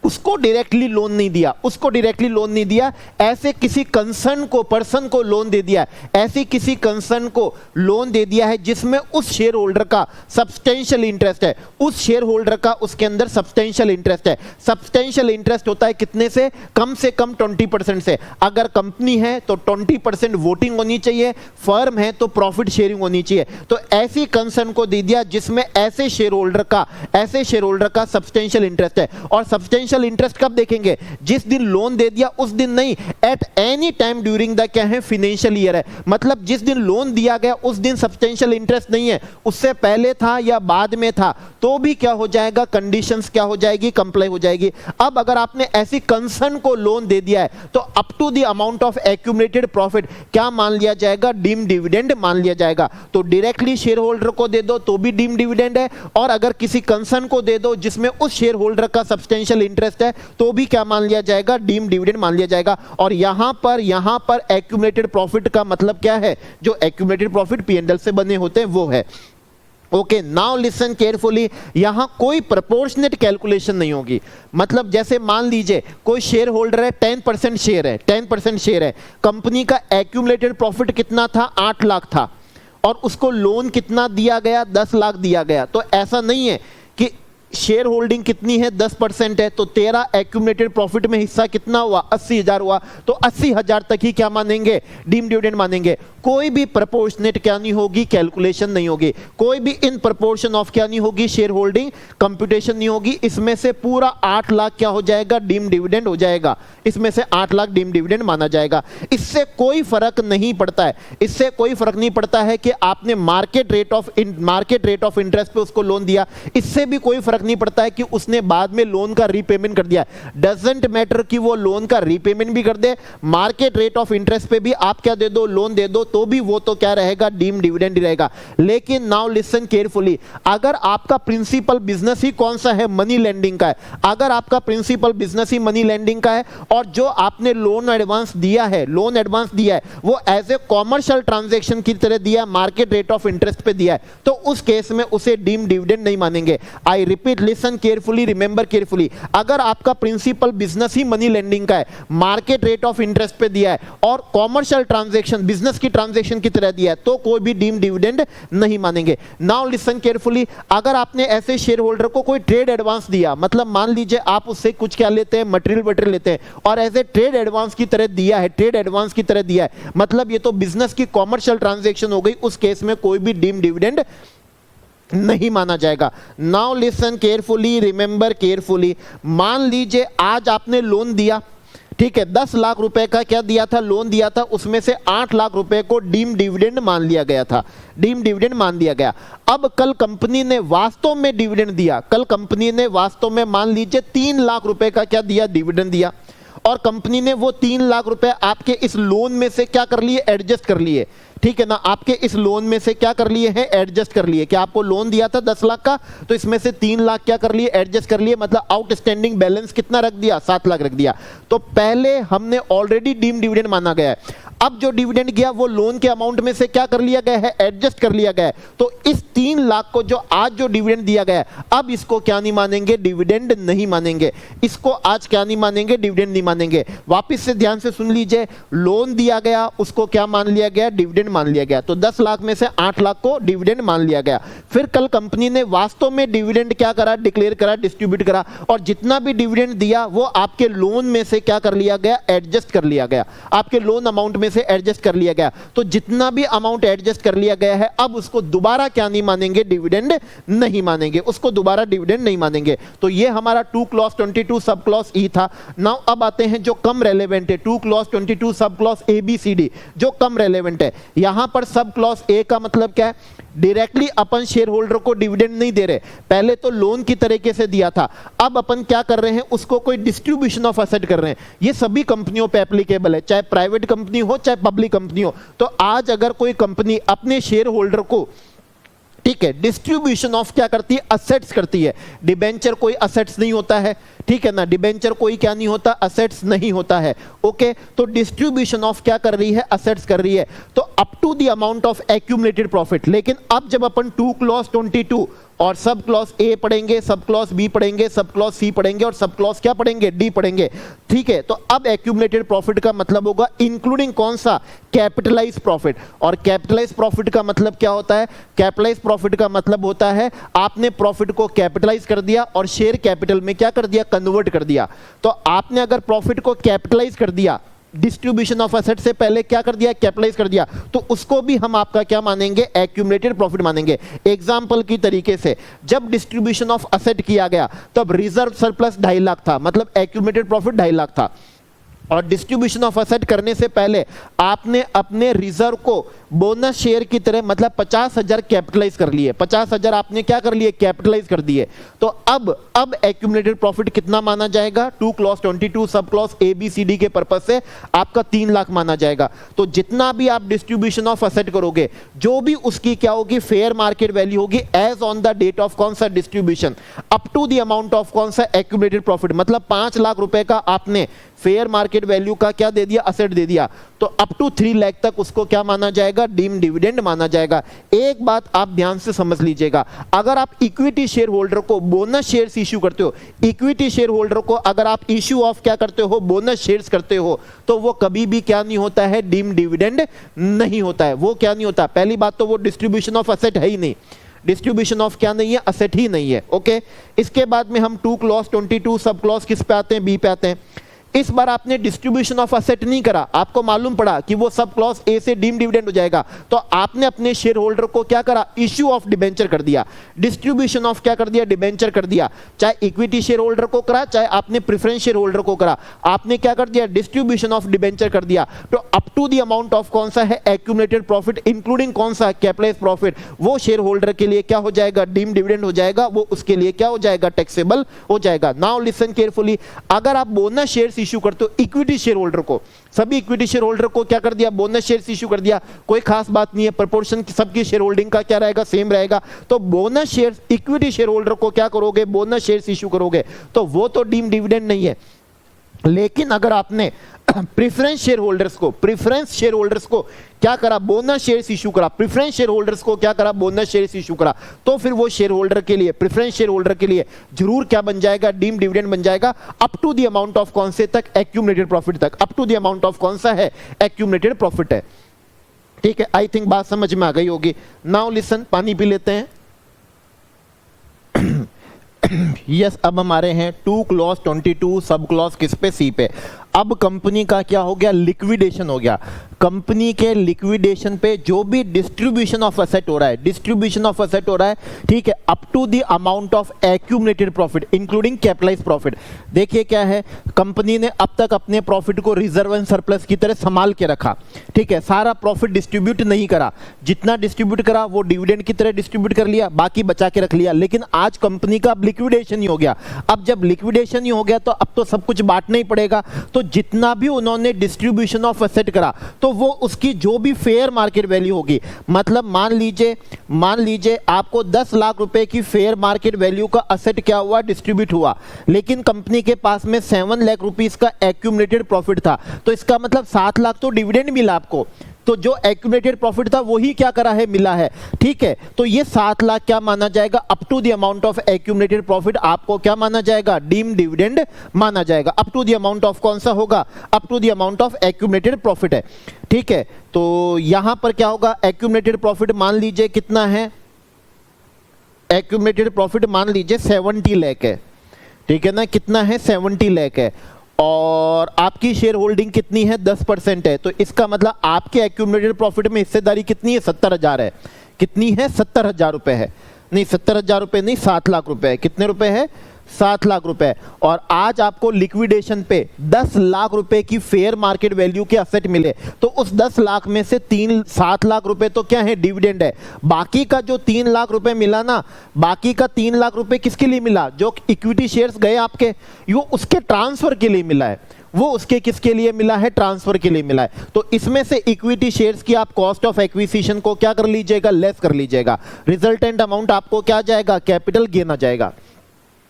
उसको डायरेक्टली लोन नहीं दिया, उसको डायरेक्टली लोन नहीं दिया, ऐसे किसी कंसर्न को, पर्सन को लोन दे दिया, ऐसी किसी कंसर्न को लोन दे दिया है जिसमें उस शेयर होल्डर का सब्सटेंशियल इंटरेस्ट है, उस शेयर होल्डर का उसके अंदर सब्सटेंशियल इंटरेस्ट है। सब्सटेंशियल इंटरेस्ट होता है कितने से कम 20% से। अगर कंपनी है तो 20% वोटिंग होनी चाहिए, फर्म है तो प्रॉफिट शेयरिंग होनी चाहिए। तो ऐसी कंसर्न को दे दिया जिसमें ऐसे शेयर होल्डर का सब्सटेंशियल इंटरेस्ट है। और सब्सटेंशियल इंटरेस्ट कब देखेंगे? जिस दिन लोन दे दिया उस दिन नहीं, at any time during the क्या है फाइनेंशियल ईयर है। मतलब जिस दिन लोन दिया गया उस दिन सब्सटेंशियल इंटरेस्ट नहीं है, उससे पहले था या बाद में था तो भी क्या हो जाएगा, कंडीशंस क्या हो जाएगी, कंप्लाई हो जाएगी। अब अगर आपने ऐसी कंसर्न को लोन दे दिया है तो up to the amount of accumulated profit क्या मान लिया जाएगा? डीम डिविडेंड मान लिया जाएगा। तो डायरेक्टली शेयर होल्डर को दे दो तो भी डीम डिविडेंड है, और अगर किसी कंसर्न को दे दो जिसमें उस शेयर होल्डर का सब्सटेंशियल इंटरेस्ट है तो भी क्या मान लिया जाएगा? डीम डिविडेंड मान लिया जाएगा। और यहां पर एक्यूमुलेटेड प्रॉफिट का मतलब क्या है? जो एक्यूमुलेटेड प्रॉफिट पीएनएल से बने होते हैं वो है। ओके, नाउ लिसन केयरफुली, यहां कोई प्रोपोर्शनेट कैलकुलेशन नहीं होगी। मतलब जैसे मान लीजिए कोई शेयर होल्डर है, 10% शेयर है, कंपनी का एक्यूमुलेटेड प्रॉफिट कितना था? 8 लाख था, और उसको लोन कितना दिया गया? 10 लाख दिया गया। तो ऐसा नहीं है कि शेयर होल्डिंग कितनी है? 10% है, तो तेरा एक्यूमुलेटेड प्रॉफिट में हिस्सा कितना हुआ? 80,000 हुआ, तो 80,000 तक ही क्या मानेंगे? डीम डिविडेंड मानेंगे। कोई भी प्रोपोर्शनेट क्या नहीं होगी, कैलकुलेशन नहीं होगी। कोई भी इन प्रोपोर्शन ऑफ क्या नहीं होगी, शेयर होल्डिंग कंप्यूटेशन नहीं होगी। इसमें से पूरा 8 लाख क्या हो जाएगा? डीम डिविडेंड हो जाएगा। इसमें से 8 लाख डीम डिविडेंड माना जाएगा। इससे कोई फर्क नहीं पड़ता है, इससे कोई फर्क नहीं पड़ता है कि आपने मार्केट रेट ऑफ इंटरेस्ट पे उसको लोन दिया। इससे भी कोई फर्क नहीं पड़ता है कि उसने बाद में लोन का रीपेमेंट कर दिया। डजंट मैटर कि वो लोन का रीपेमेंट भी कर दे, मार्केट रेट ऑफ इंटरेस्ट पे भी आप क्या दे दो, लोन दे दो, तो भी वो तो क्या रहेगा? डीम डिविडेंड ही रहेगा। लेकिन नाउ लिसन केयरफुली, अगर आपका प्रिंसिपल बिजनेस ही कौन सा है? मनी लेंडिंग का है। अगर आपका प्रिंसिपल बिजनेस ही मनी लेंडिंग का है और जो आपने लोन एडवांस दिया है वो एज ए कॉमर्शियल ट्रांजैक्शन की तरह दिया, मार्केट रेट ऑफ इंटरेस्ट पे दिया है, तो उस केस में उसे डीम डिविडेंड नहीं मानेंगे। I repeat, listen carefully, remember carefully, अगर आपका प्रिंसिपल बिजनेस ही मनी लेंडिंग का है, मार्केट रेट ऑफ इंटरेस्ट पे दिया है और कॉमर्शियल ट्रांजैक्शन बिजनेस की ट्रांजैक्शन की तरह दिया है, तो कोई भी डीम डिविडेंड नहीं मानेंगे। नाउ लिसन केयरफुली, अगर आपने ऐसे शेयर होल्डर को कोई ट्रेड एडवांस दिया, मतलब मान लीजिए आप उससे कुछ क्या लेते हैं, मटेरियल लेते हैं, और एज ए ट्रेड एडवांस की तरह दिया है, मतलब ये तो बिजनेस की कॉमर्शियल ट्रांजैक्शन हो गई, उस केस में कोई भी डीम डिविडेंड नहीं माना जाएगा। Now listen carefully, remember carefully, मान लीजिए आज आपने लोन दिया, ठीक है, 10 लाख रुपए का क्या दिया था? लोन दिया था, उसमें से 8 लाख रुपए को डीम डिविडेंड मान लिया गया था, डीम डिविडेंड मान दिया गया। अब कल कंपनी ने वास्तव में डिविडेंड दिया, कल कंपनी ने वास्तव में मान लीजिए 3 लाख रुपए का क्या दिया? डिविडेंड दिया, और कंपनी ने वो 3 लाख रुपए आपके इस लोन में से क्या कर लिए? एडजस्ट कर लिए, ठीक है ना, आपके इस लोन में से क्या कर लिए हैं? एडजस्ट कर लिए। कि आपको लोन दिया था 10 लाख का, तो इसमें से 3 लाख क्या कर लिए? एडजस्ट कर लिए, मतलब आउटस्टैंडिंग बैलेंस कितना रख दिया? 7 लाख रख दिया। तो पहले हमने ऑलरेडी डीम डिविडेंड माना गया है, अब जो डिविडेंड गया वो लोन के अमाउंट में से क्या कर लिया गया है? एडजस्ट कर लिया गया है। तो इस 3 लाख को जो आज जो डिविडेंड दिया गया है, अब इसको क्या नहीं मानेंगे? डिविडेंड नहीं मानेंगे। इसको आज क्या नहीं मानेंगे? डिविडेंड नहीं मानेंगे। वापिस से ध्यान से सुन लीजिए, लोन दिया गया उसको क्या मान लिया गया? डिविडेंड मान लिया गया। तो 10 लाख में से 8 लाख को डिविडेंड मान लिया गया। फिर कल कंपनी ने वास्तव में डिविडेंड क्या करा? डिक्लेयर करा, डिस्ट्रीब्यूट करा, और जितना भी डिविडेंड दिया वो आपके लोन में से क्या कर लिया गया? एडजस्ट कर लिया गया, आपके लोन अमाउंट में से एडजस्ट कर लिया गया। तो जितना भी अमाउंट एडजस्ट कर लिया गया है, अब उसको दोबारा क्या नहीं मानेंगे? डिविडेंड नहीं मानेंगे, उसको दोबारा डिविडेंड नहीं मानेंगे। तो ये हमारा 2 क्लॉज 22 सब क्लॉज ई था। नाउ अब आते हैं जो कम रेलेवेंट है, 2 clause 22 sub clause A B C D, जो कम रेलेवेंट है। यहां पर सब क्लॉज ए का मतलब क्या है? डायरेक्टली अपन शेयर होल्डर को डिविडेंड नहीं दे रहे, पहले तो लोन की तरीके से दिया था, अब अपन क्या कर रहे हैं? उसको कोई डिस्ट्रीब्यूशन ऑफ एसेट कर रहे हैं। ये सभी कंपनियों पे एप्लीकेबल है, चाहे प्राइवेट कंपनी हो चाहे पब्लिक कंपनी हो। तो आज अगर कोई कंपनी अपने शेयर होल्डर को, ठीक है, डिस्ट्रीब्यूशन ऑफ क्या करती है? असेट्स करती है। डिबेंचर कोई असेट्स नहीं होता है, ठीक है ना, डिबेंचर कोई क्या नहीं होता? असेट्स नहीं होता है। ओके, तो डिस्ट्रीब्यूशन ऑफ क्या कर रही है? असेट्स कर रही है। तो up to the amount of accumulated profit. लेकिन अब जब अपन 2 क्लॉज 22 और सब क्लॉज ए पढ़ेंगे, सब क्लॉज बी पढ़ेंगे, सब क्लॉज सी पढ़ेंगे और सब क्लॉज क्या पढ़ेंगे, डी पढ़ेंगे। ठीक है, तो अब एक्यूमुलेटेड प्रॉफिट का मतलब होगा इंक्लूडिंग कौन सा, कैपिटलाइज प्रॉफिट। और कैपिटलाइज प्रॉफिट का मतलब क्या होता है, कैपिटलाइज प्रॉफिट का मतलब होता है आपने प्रॉफिट को कैपिटलाइज कर दिया और शेयर कैपिटल में क्या कर दिया, कन्वर्ट कर दिया। तो आपने अगर प्रॉफिट को कैपिटलाइज कर दिया, डिस्ट्रीब्यूशन ऑफ एसेट से पहले क्या कर दिया, कैपिटलाइज कर दिया, तो उसको भी हम आपका क्या मानेंगे, एक्यूमुलेटेड प्रॉफिट मानेंगे। एग्जांपल की तरीके से जब डिस्ट्रीब्यूशन ऑफ एसेट किया गया तब रिजर्व सरप्लस 2.5 लाख था, मतलब एक्यूमुलेटेड प्रॉफिट 2.5 लाख था। और डिस्ट्रीब्यूशन ऑफ एसेट करने से पहले आपने अपने रिजर्व को बोनस शेयर की तरह मतलब 50,000 कैपिटलाइज कर लिए, 50,000 आपने क्या कर लिए, कैपिटलाइज कर दिए। तो अब एक्यूमुलेटेड प्रॉफिट कितना माना जाएगा, 2 clause 22 sub clause A B C D के पर्पस से आपका 3 लाख माना जाएगा। तो जितना भी आप डिस्ट्रीब्यूशन ऑफ एसेट करोगे, जो भी उसकी क्या होगी, फेयर मार्केट वैल्यू होगी as on the date of कौन सा distribution, up to the amount of कौन सा, एक्यूमुलेटेड प्रॉफिट। मतलब 5 लाख रुपए का आपने फेयर मार्केट वैल्यू का क्या दे दिया, असेट दे दिया, तो अप टू 3 लाख तक उसको क्या माना जाएगा, डीम डिविडेंड माना जाएगा। एक बात आप ध्यान से समझ लीजिएगा, अगर आप इक्विटी शेयर होल्डर को बोनस शेयर्स इश्यू करते हो, इक्विटी शेयर होल्डर को अगर आप इश्यू ऑफ क्या करते हो, बोनस शेयर्स करते हो, तो वो कभी भी क्या नहीं होता है, डीम डिविडेंड नहीं होता है। वो क्या नहीं होता, पहली बात तो वो डिस्ट्रीब्यूशन ऑफ एसेट है ही नहीं, डिस्ट्रीब्यूशन ऑफ क्या नहीं है, असेट ही नहीं है। ओके, इसके बाद में हम 2 क्लॉज 22 सब क्लॉज किस पे आते हैं, बी पे आते हैं। इस बार आपने डिस्ट्रीब्यूशन ऑफ एसेट नहीं करा, आपको मालूम पड़ा कि वो सब क्लॉज ए से डीम डिविडेंड हो जाएगा, तो आपने अपने शेयर होल्डर को क्या करा, इश्यू ऑफ डिबेंचर कर दिया, डिस्ट्रीब्यूशन ऑफ क्या कर दिया, डिबेंचर कर दिया। चाहे इक्विटी शेयर होल्डर को करा, चाहे आपने प्रेफरेंस शेयर होल्डर को करा, आपने क्या कर दिया, डिस्ट्रीब्यूशन ऑफ डिबेंचर कर दिया। तो up to the amount of कौन सा है, एक्यूमुलेटेड प्रॉफिट इंक्लूडिंग कौन सा, कैपिटलाइज्ड प्रॉफिट, वो शेयर होल्डर के लिए क्या हो जाएगा, डीम डिविडेंड हो जाएगा, वो उसके लिए क्या हो जाएगा, टैक्सेबल हो जाएगा। नाउ लिसन केयरफुली, अगर आप बोनस शेयर्स इश्यू करते हो इक्विटी शेयर होल्डर को, सभी इक्विटी शेयर होल्डर को क्या कर दिया, बोनस शेयर्स इश्यू कर दिया, कोई खास बात नहीं है, प्रोपोर्शन सबकी शेयर होल्डिंग का क्या रहेगा, सेम रहेगा। तो bonus shares equity share holder को क्या करोगे, बोनस शेयर्स इश्यू करोगे, तो वो तो डीम डिविडेंड नहीं है। लेकिन अगर आपने प्रेफरेंस शेयर होल्डर्स को क्या करा, बोनस शेयर्स इशू करा, प्रेफरेंस शेयर होल्डर्स को क्या करा, बोनस शेयर्स इशू करा, तो फिर वो शेयर होल्डर के लिए, प्रेफरेंस शेयर होल्डर के लिए जरूर क्या बन जाएगा, डीम डिविडेंड बन जाएगा, up to the amount of कौन से तक, एक्यूमुलेटेड प्रॉफिट तक, up to the amount of कौन सा है, एक्यूमुलेटेड प्रॉफिट है। ठीक है, आई थिंक बात समझ में आ गई होगी। नाउ लिसन, पानी पी लेते हैं। यस, अब हमारे हैं 2 क्लॉज 22 सब क्लॉज किस पे, सी पे। अब कंपनी का क्या हो गया, लिक्विडेशन हो गया। कंपनी के लिक्विडेशन पे जो भी डिस्ट्रीब्यूशन ऑफ एसेट हो रहा है, डिस्ट्रीब्यूशन ऑफ एसेट हो रहा है, ठीक है, up to the amount of accumulated profit including capitalised profit. देखिए क्या है, कंपनी ने अब तक अपने प्रॉफिट को रिजर्व एंड सरप्लस की तरह संभाल के रखा, ठीक है, सारा प्रॉफिट डिस्ट्रीब्यूट नहीं करा, जितना डिस्ट्रीब्यूट करा वो डिविडेंड की तरह डिस्ट्रीब्यूट कर लिया, बाकी बचा के रख लिया। लेकिन आज कंपनी का लिक्विडेशन ही हो गया। अब जब लिक्विडेशन ही हो गया तो अब तो सब कुछ बांटना ही पड़ेगा। तो जितना भी उन्होंने डिस्ट्रीब्यूशन ऑफ एसेट करा, तो वो उसकी जो भी फेयर मार्केट वैल्यू होगी, मतलब मान लीजिए आपको 10 लाख रुपए की फेयर मार्केट वैल्यू का एसेट क्या हुआ, डिस्ट्रीब्यूट हुआ, लेकिन कंपनी के पास में 7 लाख रुपीस का एक्यूमुलेटेड प्रॉफिट था, तो इसका मतलब 7 लाख तो डिविडेंड मिला आपको, तो जो एक्यूमुलेटेड प्रॉफिट था वही क्या करा है, मिला है। ठीक है, तो ये 7 लाख क्या माना जाएगा, up to the amount of accumulated profit आपको क्या माना जाएगा, डीम डिविडेंड माना जाएगा। Up to the amount of कौन सा होगा, up to the amount of accumulated profit है। ठीक है, तो यहां पर क्या होगा, एक्यूमुलेटेड प्रॉफिट मान लीजिए कितना है, एक्यूमुलेटेड प्रॉफिट मान लीजिए 70 लाख है, ठीक है ना, कितना है, 70 लाख है, और आपकी शेयर होल्डिंग कितनी है, 10% है, तो इसका मतलब आपके एक्यूमुलेटेड प्रॉफिट में हिस्सेदारी कितनी है, 70,000 है। कितनी है, 70,000 रुपए है, नहीं 70,000 रुपए नहीं, 7 लाख रुपए है। कितने रुपए है, 7 लाख रुपए। और आज आपको लिक्विडेशन पे 10 लाख रुपए की फेयर मार्केट वैल्यू के असेट मिले, तो उस 10 लाख में से 7 लाख रुपए तो क्या है, डिविडेंड है। बाकी का जो 3 लाख रुपए मिला ना, बाकी का 3 लाख रुपए किसके लिए मिला, जो इक्विटी शेयर्स गए आपके, वो उसके ट्रांसफर के लिए मिला है, वो उसके किसके लिए मिला है, ट्रांसफर के लिए मिला है। तो इसमें से इक्विटी शेयर्स की आप कॉस्ट ऑफ एक्विजिशन को क्या कर लीजिएगा, लेस कर लीजिएगा, रिजल्टेंट अमाउंट आपको क्या आ जाएगा, कैपिटल गेन आ जाएगा।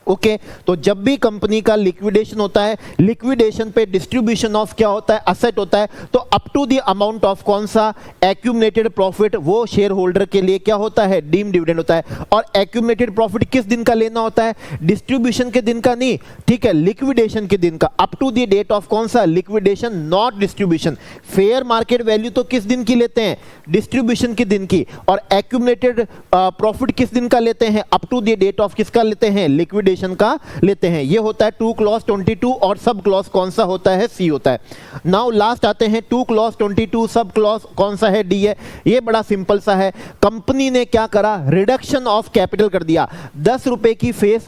ओके तो जब भी कंपनी का लिक्विडेशन होता है, लिक्विडेशन पे डिस्ट्रीब्यूशन ऑफ क्या होता है, असेट होता है, तो up to the amount of कौन सा, एक्यूमुलेटेड प्रॉफिट, वो शेयर होल्डर के लिए क्या होता है, डीम डिविडेंड होता है। और एक्यूमुलेटेड प्रॉफिट किस दिन का लेना होता है, डिस्ट्रीब्यूशन के दिन का नहीं, ठीक है, लिक्विडेशन के दिन का, up to the date of कौन सा, liquidation, not distribution. Fair market value तो किस दिन की लेते हैं, डिस्ट्रीब्यूशन के दिन की, और एक्यूमुलेटेड प्रॉफिट किस दिन का लेते हैं, up to the date of किसका लेते हैं, लिक्विडेशन का लेते हैं। ये होता है 2 क्लॉज 22 और सब क्लॉज कौन सा होता है, सी होता है। नाउ लास्ट आते हैं 2 क्लॉज 22 सब क्लॉज कौन सा है, डी है। ये बड़ा सिंपल सा है, कंपनी ने क्या करा, रिडक्शन ऑफ कैपिटल कर दिया। 10 रुपए की फेस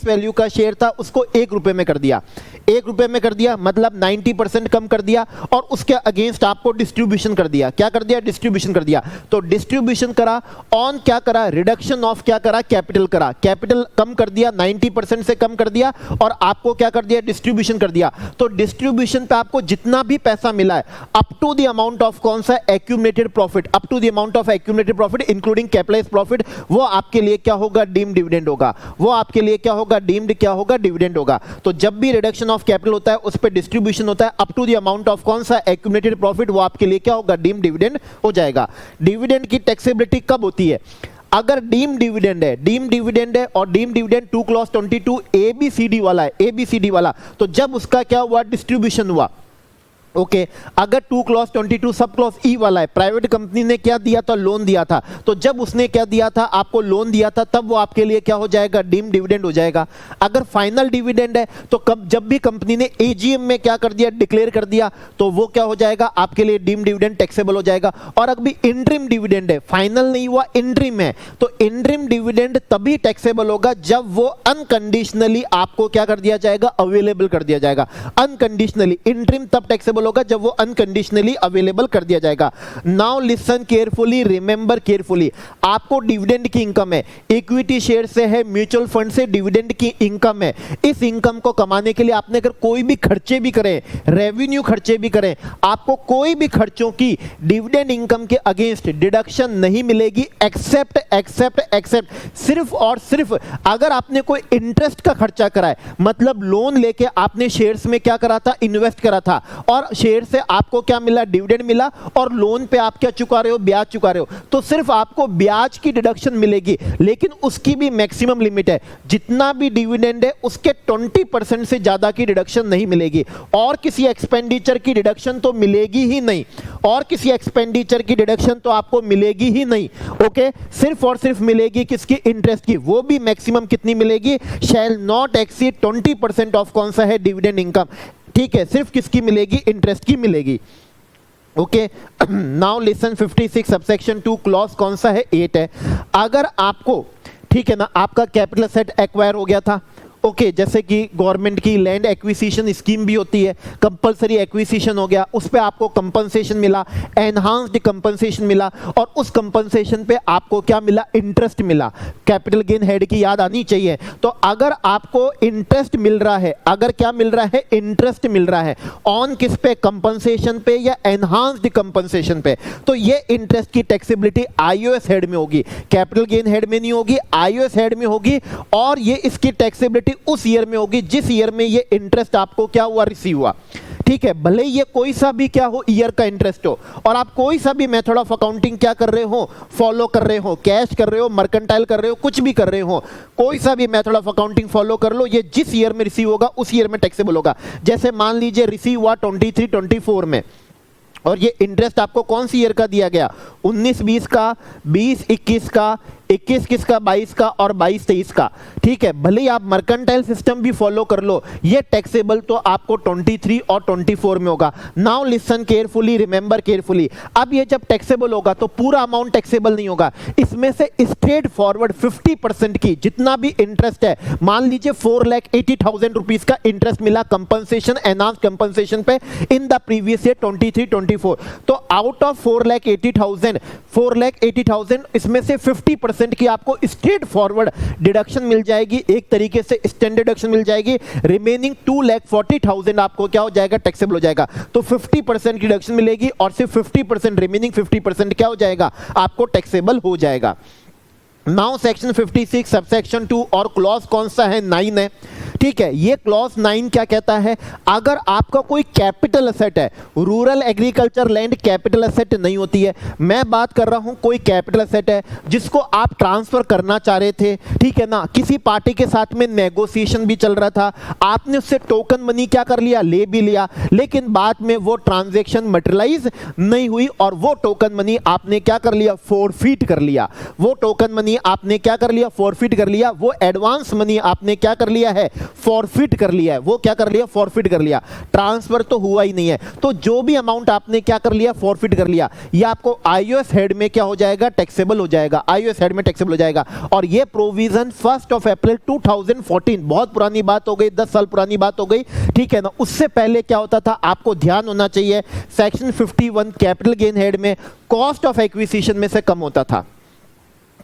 वैल्यू का शेयर था, उसको 1 रुपए में कर दिया, 1 रुपए में कर दिया, मतलब 90% कम कर दिया, और उसके अगेंस्ट आपको डिस्ट्रीब्यूशन कर दिया। क्या कर दिया, डिस्ट्रीब्यूशन कर दिया। तो डिस्ट्रीब्यूशन करा ऑन क्या करा, रिडक्शन ऑफ क्या करा, कैपिटल करा, कैपिटल कम कर दिया, 90% से कम कर दिया, और आपको क्या कर दिया, डिस्ट्रीब्यूशन कर दिया। तो डिस्ट्रीब्यूशन पे आपको जितना भी पैसा मिला है up to the amount of कौन सा, accumulated profit, up to the amount of accumulated profit including capitalised profit, वो आपके लिए क्या होगा, डीम्ड डिविडेंड होगा। वो आपके लिए क्या होगा, डीम्ड क्या होगा, डिविडेंड होगा। तो जब भी रिडक्शन ऑफ कैपिटल होता है उस पे डिस्ट्रीब्यूशन होता है up to the amount of कौन सा, एक्यूमुलेटेड प्रॉफिट, वो आपके लिए क्या होगा, डीम्ड डिविडेंड हो जाएगा। डिविडेंड की टैक्सेबिलिटी कब होती है, अगर डीम डिविडेंड है, डीम डिविडेंड है और डीम डिविडेंड 2 क्लॉज 22 ABCD वाला है, ABCD वाला, तो जब उसका क्या हुआ, डिस्ट्रीब्यूशन हुआ, ओके अगर 2 क्लॉज 22 सब क्लॉज ई वाला है, प्राइवेट कंपनी ने क्या दिया था, लोन दिया था, तो जब उसने क्या दिया था, आपको लोन दिया था, तब वो आपके लिए क्या हो जाएगा, डीम डिविडेंड हो जाएगा। अगर फाइनल डिविडेंड है तो जब भी कंपनी ने AGM में क्या कर दिया, डिक्लेयर कर दिया, तो वो क्या हो जाएगा, आपके लिए डीम डिविडेंड टैक्सेबल हो जाएगा। और अभी इंटरिम डिविडेंड है, फाइनल नहीं हुआ, इंटरिम है, तो इंटरिम डिविडेंड तभी टैक्सेबल होगा जब वो अनकंडीशनली आपको क्या कर दिया जाएगा, अवेलेबल कर दिया जाएगा। अनकंडीशनली इंटरिम तब टैक्सेबल होगा जब वो अनकंडीशनली अवेलेबल कर दिया जाएगा। Now listen carefully, remember carefully, आपको डिविडेंड की इनकम है, इक्विटी शेयर से है, म्यूचुअल फंड से डिविडेंड की इनकम है। इस इनकम को कमाने के लिए आपने अगर कोई भी खर्चे भी करें, रेवेन्यू खर्चे भी करें, आपको कोई भी खर्चों की डिविडेंड इनकम के अगेंस्ट डिडक्शन नहीं मिलेगी, एक्सेप्ट सिर्फ और सिर्फ अगर आपने कोई इंटरेस्ट का खर्चा करा है, मतलब लोन लेके आपने शेयर्स में क्या करा था, इन्वेस्ट करा था, और शेयर से आपको क्या मिला, डिविडेंड मिला, और लोन पे आप क्या चुका रहे हो, ब्याज चुका रहे हो, तो सिर्फ आपको ब्याज की डिडक्शन मिलेगी, लेकिन उसकी भी मैक्सिमम लिमिट है। जितना भी डिविडेंड है उसके 20% से ज्यादा की डिडक्शन नहीं मिलेगी, और किसी एक्सपेंडिचर की डिडक्शन तो मिलेगी ही नहीं, और किसी एक्सपेंडिचर की डिडक्शन तो आपको मिलेगी ही नहीं। ओके सिर्फ और सिर्फ मिलेगी किसकी, इंटरेस्ट की, वो भी मैक्सिमम कितनी मिलेगी, शैल नॉट एक्सीड 20% ऑफ कौन सा है, डिविडेंड इनकम। ठीक है, सिर्फ किसकी मिलेगी, इंटरेस्ट की मिलेगी। Okay now listen 56 subsection 2 clause कौन सा है, 8 है। अगर आपको, ठीक है ना, आपका कैपिटल सेट एक्वायर हो गया था, ओके जैसे कि गवर्नमेंट की लैंड एक्विजिशन स्कीम भी होती है, कंपलसरी एक्विजिशन हो गया, उस पे आपको कंपनसेशन मिला, एनहांस्ड कंपनसेशन मिला, और उस कंपनसेशन पे आपको क्या मिला, इंटरेस्ट मिला। कैपिटल गेन हेड की याद आनी चाहिए। तो अगर आपको इंटरेस्ट मिल रहा है, अगर क्या मिल रहा है, इंटरेस्ट मिल रहा है, ऑन किस पे, कंपनसेशन पे या एनहांस्ड कंपनसेशन पे, तो ये इंटरेस्ट की टैक्सेबिलिटी आईओएस हेड में होगी, कैपिटल गेन हेड में नहीं होगी, आईओएस हेड में होगी। और ये इसकी टैक्सेबिलिटी उस ईयर में होगी जिस ईयर में ये इंटरेस्ट आपको क्या हुआ, रिसीव हुआ। ठीक है, भले ये कोई सा भी क्या हो, ईयर का इंटरेस्ट हो, और आप कोई सा भी मेथड ऑफ अकाउंटिंग क्या कर रहे हो, फॉलो कर रहे हो, कैश कर रहे हो, मर्केंटाइल कर रहे हो, कुछ भी कर रहे हो, कोई सा भी मेथड ऑफ अकाउंटिंग फॉलो कर लो, ये जिस ईयर में रिसीव होगा उस ईयर में टैक्सेबल होगा। जैसे मान लीजिए रिसीव हुआ 23-24 में, और ये इंटरेस्ट आपको कौन सी ईयर का दिया गया, 19-20 का, 20-21 का, 21 का, 22 का, और 22-23 का। ठीक है, भले ही आप मर्केंटाइल सिस्टम भी फॉलो कर लो, ये टैक्सेबल तो आपको 23 और 24 में होगा। Now listen carefully, remember carefully, अब ये जब टैक्सेबल होगा तो पूरा अमाउंट टैक्सेबल नहीं होगा, इसमें से स्ट्रेट फॉरवर्ड 50% की जितना भी इंटरेस्ट है, मान लीजिए 4,80,000 रुपीज का इंटरेस्ट मिला कंपनसेशन, एनहांस्ड कंपनसेशन पे इन द प्रीवियस ईयर 23-24, तो आउट ऑफ 4,80,000 इसमें से 50% की आपको स्ट्रेट फॉरवर्ड डिडक्शन मिल जाएगी, एक तरीके से स्टैंडर्ड डिडक्शन मिल जाएगी। रिमेनिंग 2,40,000 आपको क्या हो जाएगा, टैक्सेबल हो जाएगा। तो 50% की डिडक्शन मिलेगी, और सिर्फ 50%, रिमेनिंग 50% क्या हो जाएगा, आपको टैक्सेबल हो जाएगा। नाउ सेक्शन 56 सबसेक्शन 2 और क्लॉज कौन सा है, 9 है। ठीक है, ये क्लॉज 9 क्या कहता है, अगर आपका कोई कैपिटल एसेट है, rural agriculture land capital asset नहीं होती है, मैं बात कर रहा हूं कोई कैपिटल एसेट है जिसको आप ट्रांसफर करना चाह रहे थे, ठीक है ना, किसी पार्टी के साथ में नेगोशिएशन भी चल रहा था, आपने उससे टोकन मनी क्या कर लिया, ले भी लिया, लेकिन बाद में वो ट्रांजैक्शन मटेरियलाइज नहीं हुई और वो टोकन मनी आपने क्या कर लिया, फॉरफिट कर लिया। वो टोकन मनी आपने क्या कर लिया, फॉरफिट कर लिया। वो एडवांस मनी आपने क्या कर लिया है, फॉरफिट कर लिया है। वो क्या कर लिया, फॉरफिट कर लिया, ट्रांसफर तो हुआ ही नहीं है। तो जो भी अमाउंट आपने क्या कर लिया, फॉरफिट कर लिया, ये आपको आईओएस हेड में क्या हो जाएगा, टैक्सेबल हो जाएगा, आईओएस हेड में टैक्सेबल हो जाएगा। और ये प्रोविजन 1 अप्रैल 2014, बहुत पुरानी बात हो गई, 10 साल पुरानी बात हो गई, ठीक है ना। उससे पहले क्या होता था, आपको ध्यान होना चाहिए, सेक्शन 51 कैपिटल गेन हेड में कॉस्ट ऑफ एक्विजिशन में से कम होता था,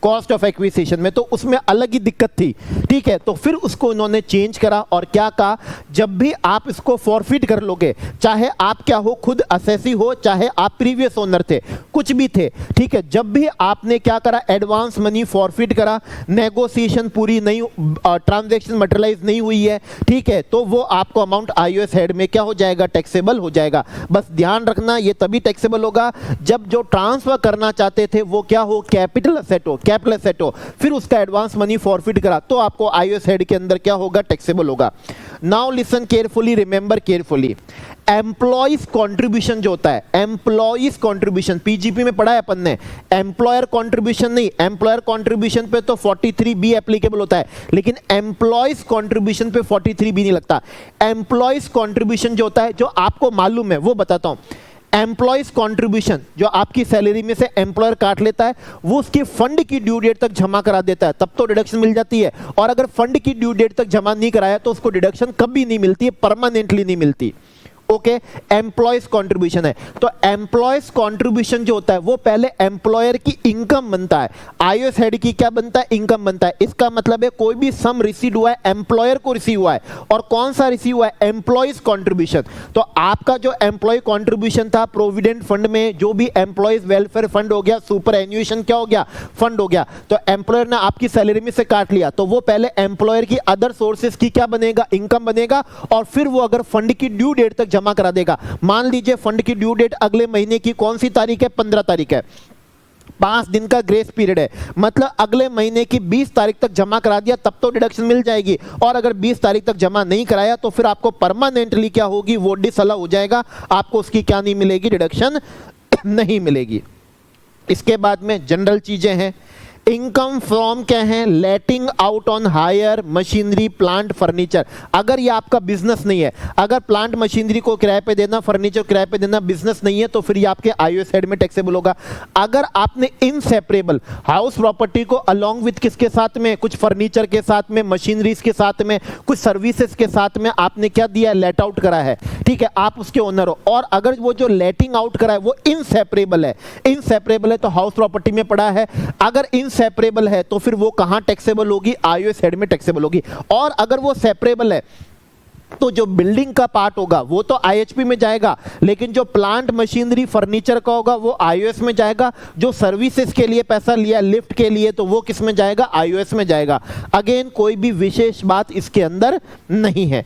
कॉस्ट ऑफ एक्विजिशन में, तो उसमें अलग ही दिक्कत थी, ठीक है। तो फिर उसको इन्होंने चेंज करा और क्या कहा, जब भी आप इसको फॉरफिट कर लोगे, चाहे आप क्या हो, खुद असेसी हो, चाहे आप प्रीवियस ओनर थे, कुछ भी थे, ठीक है, जब भी आपने क्या करा, एडवांस मनी फॉरफिट करा, नेगोशिएशन पूरी नहीं, ट्रांजैक्शन मटेरियलाइज नहीं हुई है, ठीक है, तो वो आपको अमाउंट आईओएस हेड में क्या हो जाएगा, टैक्सेबल हो जाएगा। बस ध्यान रखना, ये तभी टैक्सेबल होगा जब जो ट्रांसफर करना चाहते थे वो क्या हो, कैपिटल एसेट हो, कैपिटल एसेट हो, फिर उसका एडवांस मनी फॉरफिट करा, तो आपको आईओएस हेड के अंदर क्या होगा, टैक्सेबल होगा। Now listen carefully, remember carefully, employees contribution जो होता है, एम्प्लॉइज कंट्रीब्यूशन पीजीपी में पढ़ा है अपन ने, एम्प्लॉयर कंट्रीब्यूशन नहीं, एम्प्लॉयर कंट्रीब्यूशन पे तो 43B एप्लीकेबल होता है, लेकिन एम्प्लॉइज कंट्रीब्यूशन पे 43B नहीं लगता। एम्प्लॉइज कंट्रीब्यूशन जो होता है, जो आपको मालूम है वो बताता हूं, एम्प्लॉइज कंट्रीब्यूशन जो आपकी सैलरी में से एम्प्लॉयर काट लेता है, वो उसकी फंड की ड्यू डेट तक जमा करा देता है, तब तो डिडक्शन मिल जाती है, और अगर फंड की ड्यू डेट तक जमा नहीं कराया तो उसको डिडक्शन कभी नहीं मिलती है, परमानेंटली नहीं मिलती। ओके, एम्प्लॉयज कंट्रीब्यूशन है, तो एम्प्लॉयज कंट्रीब्यूशन जो होता है वो पहले एम्प्लॉयर की इनकम बनता है, आईओएस हेड की क्या बनता है, इनकम बनता है। इसका मतलब है कोई भी सम रिसीव हुआ है, एम्प्लॉयर को रिसीव हुआ है, और कौन सा रिसीव हुआ है, एम्प्लॉयज कंट्रीब्यूशन। तो आपका जो एम्प्लॉय कंट्रीब्यूशन था प्रोविडेंट फंड में, जो भी एम्प्लॉयज वेलफेयर फंड हो गया, सुपर एन्युएशन क्या हो गया, फंड हो गया, तो एम्प्लॉयर ने आपकी सैलरी में से काट लिया, तो वो पहले एम्प्लॉयर की अदर सोर्सेज की क्या बनेगा, इनकम बनेगा, और फिर वो अगर फंड की ड्यू डेट तक जमा करा देगा, मान लीजिए फंड की ड्यू डेट अगले महीने की कौन सी तारीख है, 15 तारीख है, 5 दिन का ग्रेस पीरियड है, मतलब अगले महीने की 20 तारीख तक जमा करा दिया तब तो डिडक्शन मिल जाएगी, और अगर 20 तारीख तक जमा नहीं कराया तो फिर आपको परमानेंटली क्या होगी, वो डिसअलाउ हो जाएगा, आपको उसकी क्या नहीं मिलेगी, डिडक्शन नहीं मिलेगी। इसके बाद में जनरल चीजें हैं, इनकम फ्रॉम क्या है, letting out on hire machinery plant furniture. अगर ये आपका बिजनेस नहीं है, अगर प्लांट मशीनरी को किराए पे देना, फर्नीचर किराए पे देना बिजनेस नहीं है, तो फिर ये आपके आईओएस हेड में टैक्सेबल होगा। अगर आपने इनसेपरेबल हाउस प्रॉपर्टी को अलोंग विद किसके साथ में, कुछ फर्नीचर के साथ में, मशीनरीज के साथ में, कुछ सर्विसेज के साथ में आपने क्या दिया, लेट आउट करा है, ठीक है, आप उसके ओनर हो, और अगर वो जो लेटिंग आउट करा है वो इनसेपरेबल है, इनसेपरेबल है तो हाउस प्रॉपर्टी में पड़ा है, अगर सेपरेबल है तो फिर वो कहां टैक्सेबल होगी, आईओएस हेड में टैक्सेबल होगी। और अगर वो सेपरेबल है तो जो बिल्डिंग का पार्ट होगा वो तो आईएचपी में जाएगा, लेकिन जो प्लांट मशीनरी फर्नीचर का होगा वो आईओएस में जाएगा, जो सर्विसेज के लिए पैसा लिया लिफ्ट के लिए तो वो किस में जाएगा, आईओएस में जाएगा। अगेन कोई भी विशेष बात इसके अंदर नहीं है।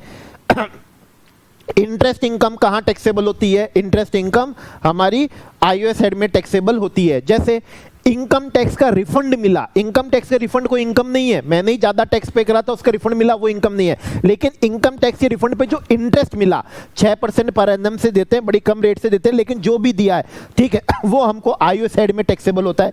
इंटरेस्ट इनकम कहां टैक्सेबल होती है, इंटरेस्ट इनकम हमारी आईओएस हेड में टैक्सेबल होती है। जैसे इनकम टैक्स का रिफंड मिला, इनकम टैक्स का रिफंड कोई इनकम नहीं है, मैंने ही ज्यादा टैक्स पे करा था उसका रिफंड मिला, वो इनकम नहीं है। लेकिन इनकम टैक्स के रिफंड पे जो इंटरेस्ट मिला 6% पर एनम से देते हैं, बड़ी कम रेट से देते हैं, लेकिन जो भी दिया है ठीक है वो हमको आईओएस हेड में टैक्सेबल होता है।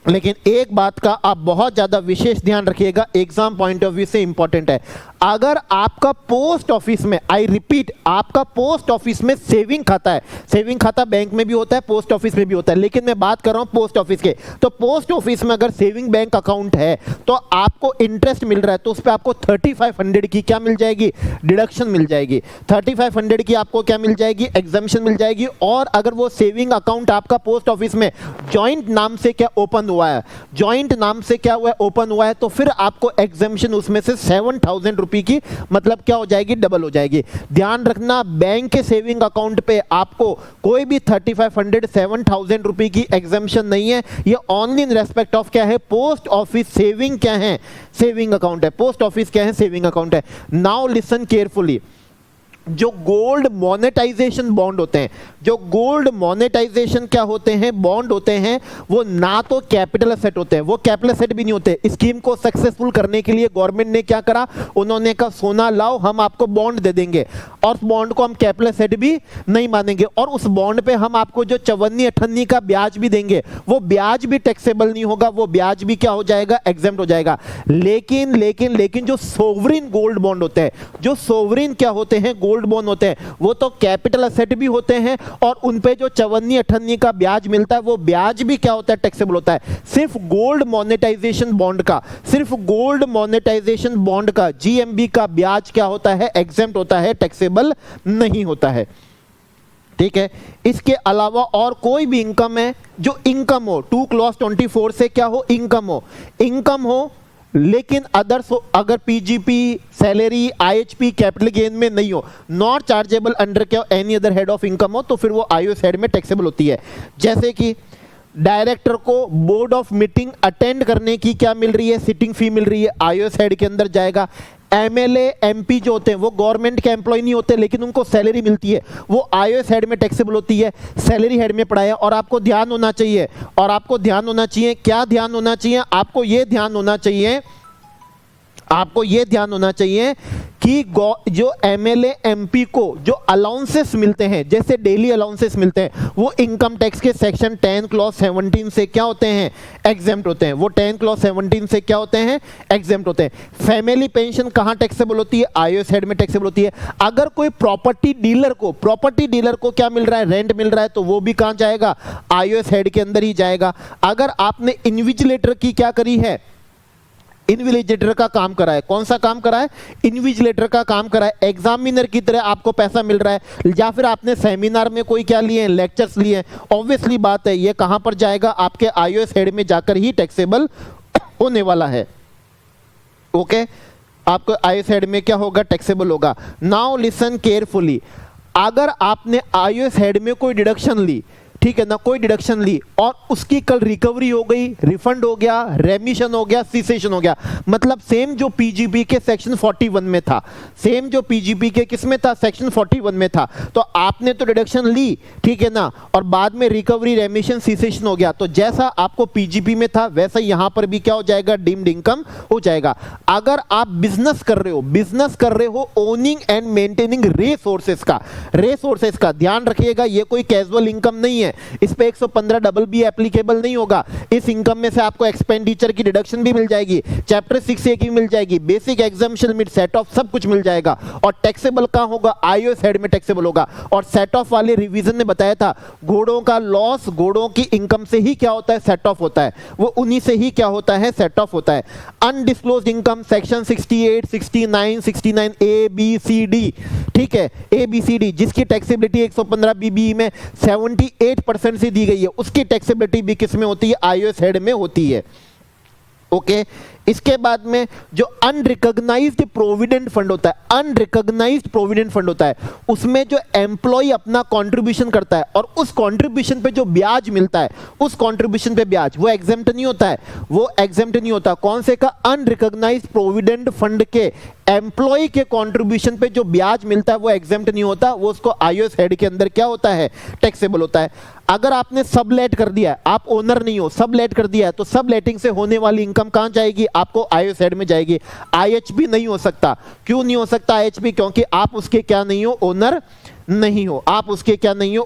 लेकिन एक बात का आप बहुत ज्यादा विशेष ध्यान रखिएगा, एग्जाम पॉइंट ऑफ व्यू से इंपॉर्टेंट है, अगर आपका पोस्ट ऑफिस में, आई रिपीट, आपका पोस्ट ऑफिस में सेविंग खाता है, सेविंग खाता बैंक में भी होता है, पोस्ट ऑफिस में भी होता है, लेकिन मैं बात कर रहा हूं पोस्ट ऑफिस के, तो पोस्ट ऑफिस में अगर सेविंग बैंक अकाउंट है तो आपको इंटरेस्ट मिल रहा है तो उस पर आपको 3500 की क्या मिल जाएगी, डिडक्शन मिल जाएगी, 3500 की आपको क्या मिल जाएगी, एग्जम्पशन मिल जाएगी। और अगर वो सेविंग अकाउंट आपका पोस्ट ऑफिस में जॉइंट नाम से क्या ओपन हुआ है, जॉइंट नाम से क्या हुआ है, ओपन हुआ है, तो फिर आपको एग्जम्पशन उसमें से 7000 रुपए की, मतलब क्या हो जाएगी, डबल हो जाएगी। ध्यान रखना, बैंक के सेविंग अकाउंट पे आपको कोई भी 3500 7000 रुपए की एग्जाम्पशन नहीं है। ये ओनली इन रेस्पेक्ट ऑफ क्या है, पोस्ट ऑफिस सेविंग क्या है, सेविंग अकाउंट है। पोस्ट ऑफिस क्या है, सेविंग अकाउंट है। नाउ लिसन केयरफुली, जो गोल्ड मोनेटाइजेशन बॉन्ड होते हैं, जो गोल्ड मोनेटाइजेशन क्या होते हैं, बॉन्ड होते हैं, वो ना तो कैपिटल एसेट होते हैं, वो कैपिटल एसेट भी नहीं होते। स्कीम को सक्सेसफुल करने के लिए गवर्नमेंट ने क्या करा, उन्होंने कहा सोना लाओ, हम आपको बॉन्ड दे देंगे, और उस बॉन्ड को हम कैपिटल एसेट भी नहीं मानेंगे, और उस बॉन्ड पे हम आपको जो 54-58 का ब्याज भी देंगे, वो ब्याज भी टैक्सेबल नहीं होगा, वो ब्याज भी क्या हो जाएगा, एग्जेम्प्ट हो जाएगा। लेकिन लेकिन लेकिन जो सोवरिन गोल्ड बॉन्ड होते हैं, जो सोवरिन क्या होते हैं, गोल्ड बॉन्ड होते हैं, वो तो कैपिटल एसेट भी होते हैं, और उन पे जो 54-58 का ब्याज मिलता है, वो ब्याज भी क्या होता है, टैक्सेबल होता है। सिर्फ गोल्ड मोनेटाइजेशन बॉन्ड का, सिर्फ गोल्ड मोनेटाइजेशन बॉन्ड का जीएमबी का ब्याज क्या होता है, एग्जेम्प्ट होता है, टैक्सेबल नहीं होता है। ठीक है, इसके अलावा और कोई भी इनकम है, जो इनकम हो 2 क्लॉज 24 से क्या हो, इनकम हो, लेकिन अदर्स अगर PGP, salary, IHP, capital gain में नहीं हो, नॉट चार्जेबल अंडर क्या any other head of income हो, तो फिर वो आईओएस हेड में टैक्सेबल होती है। जैसे कि डायरेक्टर को बोर्ड ऑफ मीटिंग अटेंड करने की क्या मिल रही है, सिटिंग फी मिल रही है, आईओएस हेड के अंदर जाएगा। एमएलए, एमपी जो होते हैं वो गवर्नमेंट के एम्प्लॉय नहीं होते, लेकिन उनको सैलरी मिलती है, वो आईओएस हेड में टैक्सेबल होती है, सैलरी हेड में पड़ाया। और आपको ध्यान होना चाहिए, क्या ध्यान होना चाहिए, आपको ये ध्यान होना चाहिए कि जो एमएलए, एमपी को जो अलाउंसेस मिलते हैं, जैसे डेली अलाउंसेस मिलते हैं, वो इनकम टैक्स के सेक्शन 10 क्लॉज 17 से क्या होते हैं, एग्जेम्प्ट होते हैं। वो 10 क्लॉज 17 से क्या होते हैं, एग्जेम्प्ट होते हैं। फैमिली पेंशन कहाँ टैक्सेबल होती है, आईओएस हेड में टैक्सेबल होती है। अगर कोई प्रॉपर्टी डीलर को क्या मिल रहा है, रेंट मिल रहा है, तो वो भी कहाँ जाएगा, आईओएस हेड के अंदर ही जाएगा। अगर आपने इन्विजिलेटर की क्या करी है, इन्विजिलेटर का काम करा है, कौन सा काम करा है, इन्विजिलेटर का काम करा है, एग्जामिनर की तरह आपको पैसा मिल रहा है, या फिर आपने सेमिनार में कोई क्या लिए हैं, लेक्चर्स लिए हैं, ऑब्वियसली बात है ये कहां पर जाएगा, आपके आईओएस हेड में जाकर ही टैक्सेबल होने वाला है। ओके, आपको आईओएस हेड में क्या होगा, टैक्सेबल होगा। नाउ लिसन केयरफुली, अगर आपने आईओएस हेड में कोई डिडक्शन ली, ठीक है ना, कोई डिडक्शन ली और उसकी कल रिकवरी हो गई, रिफंड हो गया, रेमिशन हो गया, सीसेशन हो गया, मतलब सेम जो पीजीपी के सेक्शन 41 में था, सेम जो पीजीपी के किस में था, सेक्शन 41 में था, तो आपने तो डिडक्शन ली, ठीक है ना, और बाद में रिकवरी, रेमिशन, सीसेशन हो गया, तो जैसा आपको पीजीपी में था वैसा यहां पर भी क्या हो जाएगा, डीम्ड इनकम हो जाएगा। अगर आप बिजनेस कर रहे हो ओनिंग एंड मेंटेनिंग रिसोर्सेज का ध्यान रखिएगा, ये कोई कैजुअल इनकम नहीं है, इस पे 115 डबल बी एप्लीकेबल नहीं होगा। इस इनकम में से आपको एक्सपेंडिचर की डिडक्शन भी मिल जाएगी, चैप्टर 6A की मिल जाएगी, basic exemption limit, set of, सब कुछ मिल जाएगा। और टैक्सेबल कहां होगा, आईओएस हेड में टैक्सेबल होगा। और सेट ऑफ वाले रिवीजन ने बताया था, घोड़ों का लॉस घोड़ों की इनकम से ही क्या होता है, सेट ऑफ होता है, वो उन्हीं से ही क्या होता है, सेट ऑफ होता है। Undisclosed income section 68, 69, 69 A B C D, ठीक है, ए बी सी डी, जिसकी टैक्सेबिलिटी 115 बीबी में 78% से दी गई है, उसकी टैक्सेबिलिटी भी किस में होती है, आईओएस हेड में होती है। ओके, इसके बाद में जो अनरिकॉग्नाइज्ड प्रोविडेंट फंड होता है, उसमें जो एम्प्लॉय अपना कंट्रीब्यूशन करता है और उस कंट्रीब्यूशन पे जो ब्याज मिलता है, उस कंट्रीब्यूशन पे ब्याज वो एग्जेम्प्ट नहीं होता। कौन से का, अनरिकॉग्नाइज्ड प्रोविडेंट फंड के एम्प्लॉय के कंट्रीब्यूशन पे जो ब्याज मिलता है वो एग्जेम्प्ट नहीं होता, वो उसको आईओएस हेड के अंदर क्या होता है, टैक्सेबल होता है। अगर आपने सबलेट कर दिया है, आप ओनर नहीं हो, सबलेट कर दिया है, तो सबलेटिंग से होने वाली इनकम कहां जाएगी, आपको आईओएस हेड में जाएगी। आईएचपी नहीं हो सकता, क्यों नहीं हो सकता आईएचपी, क्योंकि आप उसके क्या नहीं हो, ओनर नहीं हो,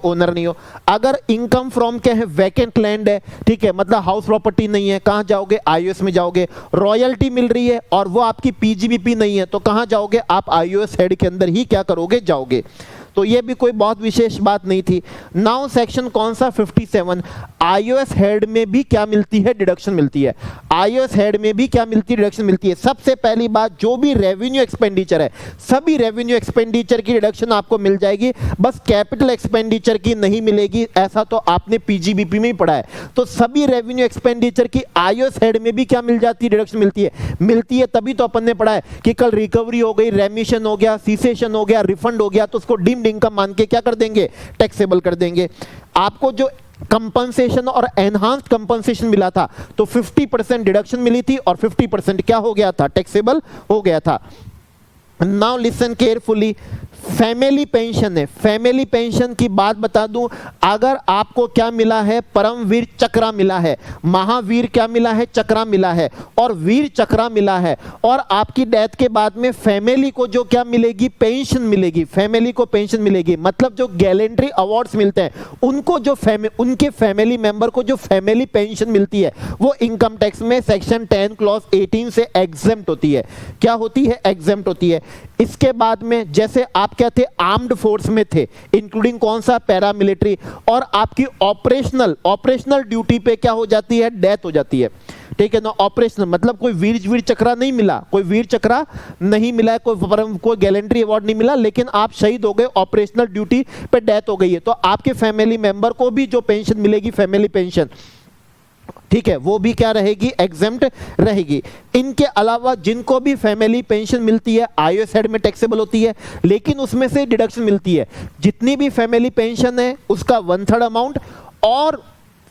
ओनर नहीं हो। अगर इनकम फ्रॉम क्या है, वैकेंट लैंड है, ठीक है, मतलब हाउस प्रॉपर्टी नहीं है, कहां जाओगे, आईओएस में जाओगे। रॉयल्टी मिल रही है और वो आपकी पीजीबीपी नहीं है, तो कहां जाओगे, आप आईओएस हेड के अंदर ही क्या करोगे, जाओगे। तो ये भी कोई बहुत विशेष बात नहीं थी। नाउ सेक्शन कौन सा 57, आईओएस हेड में भी क्या मिलती है, डिडक्शन मिलती है। आईओएस हेड में भी क्या मिलती है, डिडक्शन मिलती है। सबसे पहली बात, जो भी रेवेन्यू एक्सपेंडिचर है, सभी रेवेन्यू एक्सपेंडिचर की डिडक्शन आपको मिल जाएगी, बस कैपिटल एक्सपेंडिचर की नहीं मिलेगी। ऐसा तो आपने पीजीबीपी में ही पढ़ा है। तो सभी रेवेन्यू एक्सपेंडिचर की आईओएस हेड में भी क्या मिल जाती है, डिडक्शन मिलती है। तभी तो अपन ने पढ़ा है कि कल रिकवरी हो गई, रेमिशन हो गया, सीसेशन हो गया, रिफंड हो गया, तो उसको डीम्ड इनकम मान के क्या कर देंगे, टैक्सेबल कर देंगे। आपको जो कंपनसेशन और एनहांस्ड कंपनसेशन मिला था तो 50% डिडक्शन मिली थी और 50% क्या हो गया था, टैक्सेबल हो गया था। Now listen carefully, family pension है। फैमिली पेंशन की बात बता दूं, अगर आपको क्या मिला है, परमवीर चक्रा मिला है, महावीर क्या मिला है, चक्रा मिला है और वीर चक्रा मिला है, और आपकी डेथ के बाद में फैमिली को जो क्या मिलेगी, पेंशन मिलेगी, फैमिली को पेंशन मिलेगी। मतलब जो गैलेंट्री अवार्ड्स मिलते हैं उनको जो उनके फैमिली मेंबर को जो फैमिली पेंशन मिलती है वो इनकम टैक्स में सेक्शन 10 क्लॉज 18 से एग्जेम्प्ट होती है। क्या होती है, एग्जेम्प्ट होती है। इसके बाद में जैसे आप क्या थे, आर्म्ड फोर्स में थे, इंक्लूडिंग कौन सा, पैरामिलिट्री, और आपकी ऑपरेशनल ड्यूटी पे क्या हो जाती है, डेथ हो जाती है। ठीक है ना, ऑपरेशनल मतलब कोई वीर चक्रा नहीं मिला, कोई वीर चक्रा नहीं मिला, कोई गैलेंट्री अवार्ड नहीं मिला, लेकिन आप शहीद हो गए, ऑपरेशनल ड्यूटी पे डेथ हो गई है, तो आपके फैमिली मेंबर को भी जो पेंशन मिलेगी, फैमिली पेंशन, ठीक है, वो भी क्या रहेगी, एग्जेम्प्ट रहेगी। इनके अलावा जिनको भी फैमिली पेंशन मिलती है आईओएस हेड में टैक्सेबल होती है, लेकिन उसमें से डिडक्शन मिलती है। जितनी भी फैमिली पेंशन है उसका 1/3 अमाउंट और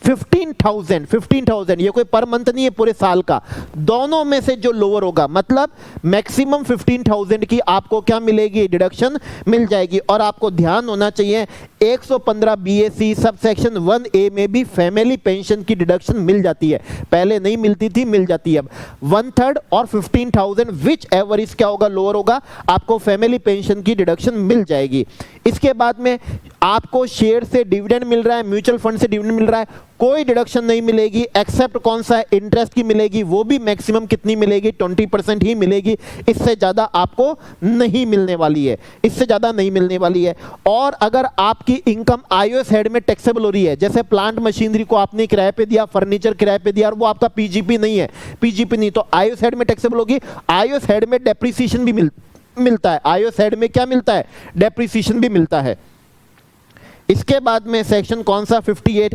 15,000 ये कोई पर मंथ नहीं है, पूरे साल का, दोनों में से जो लोअर होगा, मतलब मैक्सिमम 15,000 की आपको क्या मिलेगी, डिडक्शन मिल जाएगी। और आपको ध्यान होना चाहिए 115 बीएसी सब सेक्शन 1A में भी फैमिली पेंशन की डिडक्शन मिल जाती है, पहले नहीं मिलती थी, मिल जाती है अब। 1/3 और 15,000 विच एवर इस क्या होगा, लोअर होगा, आपको फैमिली पेंशन की डिडक्शन मिल जाएगी। इसके बाद में आपको शेयर से डिविडेंड मिल रहा है, म्यूचुअल फंड से डिविडेंड मिल रहा है, कोई डिडक्शन नहीं मिलेगी, एक्सेप्ट कौन सा है, इंटरेस्ट की मिलेगी, वो भी मैक्सिमम कितनी मिलेगी, 20% ही मिलेगी, इससे ज्यादा आपको नहीं मिलने वाली है, इससे ज्यादा नहीं मिलने वाली है। और अगर आपकी इनकम आईओएस हेड में टैक्सेबल हो रही है, जैसे प्लांट मशीनरी को आपने किराए पे दिया, फर्नीचर किराए पे दिया और वो आपका पीजीपी नहीं है, पीजीपी नहीं, तो आईओएस हेड में टैक्सेबल होगी। आईओएस हेड में डेप्रिसिएशन भी मिलता है, आईओएस हेड में क्या मिलता है, डेप्रिसिएशन भी मिलता है। इसके बाद में सेक्शन कौन सा, 58,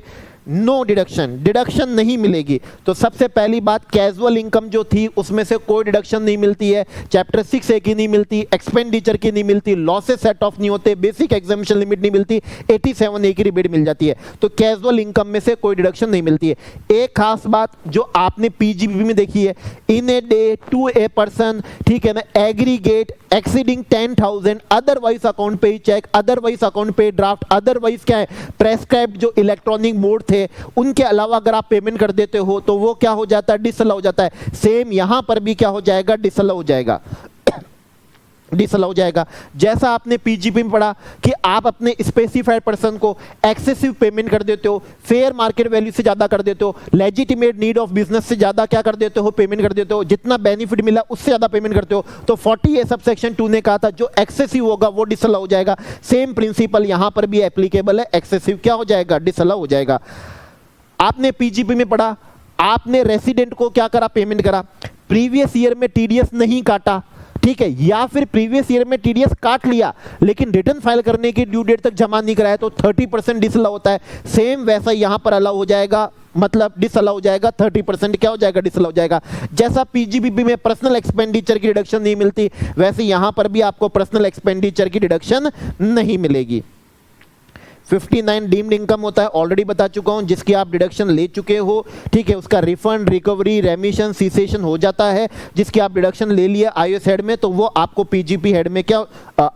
नो डिडक्शन नहीं मिलेगी। तो सबसे पहली बात, कैजुअल इनकम जो थी उसमें से कोई डिडक्शन नहीं मिलती है, चैप्टर 6A की नहीं मिलती, एक्सपेंडिचर की नहीं मिलती, लॉसेस सेट ऑफ नहीं होते, बेसिक एग्जामिशन लिमिट नहीं मिलती, 87A की रिबेट मिल जाती है। तो कैजुअल इनकम में से कोई डिडक्शन नहीं मिलती है। एक खास बात जो आपने पीजीबीपी में देखी है, in a day to a person, ठीक है ना, एग्रीगेट एक्सीडिंग 10,000, अदरवाइज अकाउंट पे चेक, अदरवाइज अकाउंट पे ड्राफ्ट, अदरवाइज क्या है, प्रेस्क्राइब्ड जो इलेक्ट्रॉनिक मोड थे उनके अलावा अगर आप पेमेंट कर देते हो तो वो क्या हो जाता है, डिसअलाउ हो जाता है। सेम यहां पर भी क्या हो जाएगा, डिसअलाउ हो जाएगा, डिसअलाउ हो जाएगा। जैसा आपने पीजीपी में पढ़ा कि आप अपने स्पेसिफाइड पर्सन को एक्सेसिव पेमेंट कर देते हो, फेयर मार्केट वैल्यू से ज्यादा कर देते हो, लेजिटिमेट नीड ऑफ बिजनेस से ज्यादा क्या कर देते हो, पेमेंट कर देते हो, जितना बेनिफिट मिला उससे ज्यादा पेमेंट करते हो, तो 40A सब सेक्शन 2 ने कहा था जो एक्सेसिव होगा वो डिसअलाउ हो जाएगा। सेम प्रिंसिपल यहां पर भी एप्लीकेबल है, एक्सेसिव क्या हो जाएगा, डिसअलाउ हो जाएगा। आपने पीजीपी में पढ़ा, आपने रेसिडेंट को क्या करा, पेमेंट करा, प्रीवियस ईयर में टीडीएस नहीं काटा, ठीक है, या फिर प्रीवियस ईयर में टीडीएस काट लिया लेकिन रिटर्न फाइल करने की ड्यू डेट तक जमा नहीं कराया, तो 30% डिसअलाउ होता है। सेम वैसा यहां पर अलाउ हो जाएगा, मतलब डिसअलाउ हो जाएगा, 30% क्या हो जाएगा, डिसअलाउ हो जाएगा। जैसा पीजीबीपी में पर्सनल एक्सपेंडिचर की डिडक्शन नहीं मिलती, वैसे यहां पर भी आपको पर्सनल एक्सपेंडिचर की डिडक्शन नहीं मिलेगी। 59 डीम्ड इनकम होता है, ऑलरेडी बता चुका हूं, जिसकी आप डिडक्शन ले चुके हो, ठीक है, उसका रिफंड, रिकवरी, रेमिशन, सीसेशन हो जाता है, जिसकी आप डिडक्शन ले लिया आईओएस हेड में, तो वो आपको पीजीपी हेड में क्या,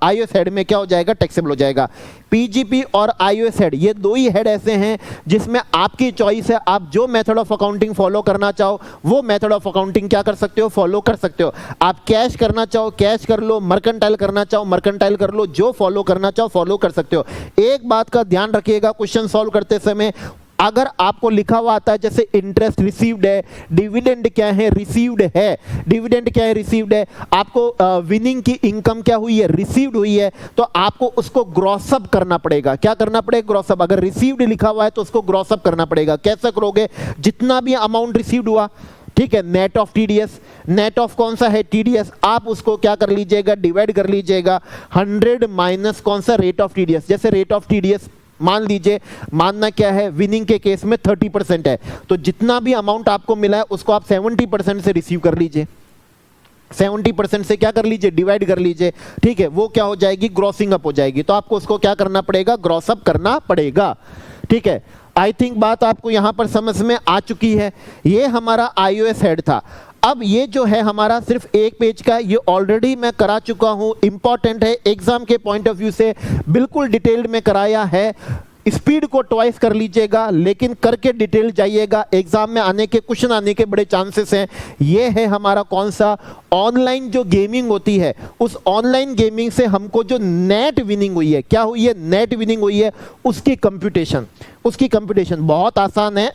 आईओएस हेड में क्या हो जाएगा, टैक्सेबल हो जाएगा। पीजीपी और आईओएस हेड ये दो ही हेड ऐसे हैं जिसमें आपकी चॉइस है, आप जो मेथड ऑफ अकाउंटिंग फॉलो करना चाहो वो मेथड ऑफ अकाउंटिंग क्या कर सकते हो, फॉलो कर सकते हो। आप कैश करना चाहो कैश कर लो, मर्केंटाइल करना चाहो मर्केंटाइल कर लो, जो फॉलो करना चाहो फॉलो कर सकते हो। एक बात का ध्यान रखिएगा, क्वेश्चन सॉल्व करते समय अगर आपको लिखा हुआ आता है जैसे इंटरेस्ट रिसीव्ड है, डिविडेंड क्या है, रिसीव्ड है, डिविडेंड क्या है, रिसीव्ड है, आपको विनिंग की इनकम क्या हुई है, रिसीव्ड हुई है, तो आपको उसको ग्रॉस अप करना पड़ेगा। क्या करना पड़ेगा? Gross up. अगर रिसीव्ड लिखा हुआ है तो उसको ग्रॉस अप करना पड़ेगा। कैसे करोगे? जितना भी अमाउंट रिसीव्ड हुआ, ठीक है, net of TDS, net of कौन सा है, टीडीएस, आप उसको क्या कर लीजिएगा, डिवाइड कर लीजिएगा 100 माइनस कौन सा, रेट ऑफ टीडीएस। जैसे रेट ऑफ टीडीएस मान लीजिए, मानना क्या है, विनिंग के केस में 30% है, तो जितना भी अमाउंट आपको मिला है उसको आप 70% से रिसीव कर लीजिए, 70% से क्या कर लीजिए, डिवाइड कर लीजिए, ठीक है, वो क्या हो जाएगी, ग्रॉसिंग अप हो जाएगी। तो आपको उसको क्या करना पड़ेगा, ग्रॉस अप करना पड़ेगा, ठीक है। आई थिंक बात आपको यहां पर समझ में आ चुकी है। ये हमारा iOS हेड था। अब ये जो है हमारा सिर्फ एक पेज का है, ये ऑलरेडी मैं करा चुका हूं, इंपॉर्टेंट है, एग्जाम के पॉइंट ऑफ व्यू से बिल्कुल डिटेल्ड में कराया है। स्पीड को ट्वाइस कर लीजिएगा, लेकिन करके डिटेल जाइएगा, एग्जाम में आने के, क्वेश्चन आने के बड़े चांसेस हैं। ये है हमारा कौन सा, ऑनलाइन जो गेमिंग होती है, उस ऑनलाइन गेमिंग से हमको जो नेट विनिंग हुई है, क्या हुई है, नेट विनिंग हुई है, उसकी कंप्यूटेशन, उसकी कंप्यूटेशन बहुत आसान है।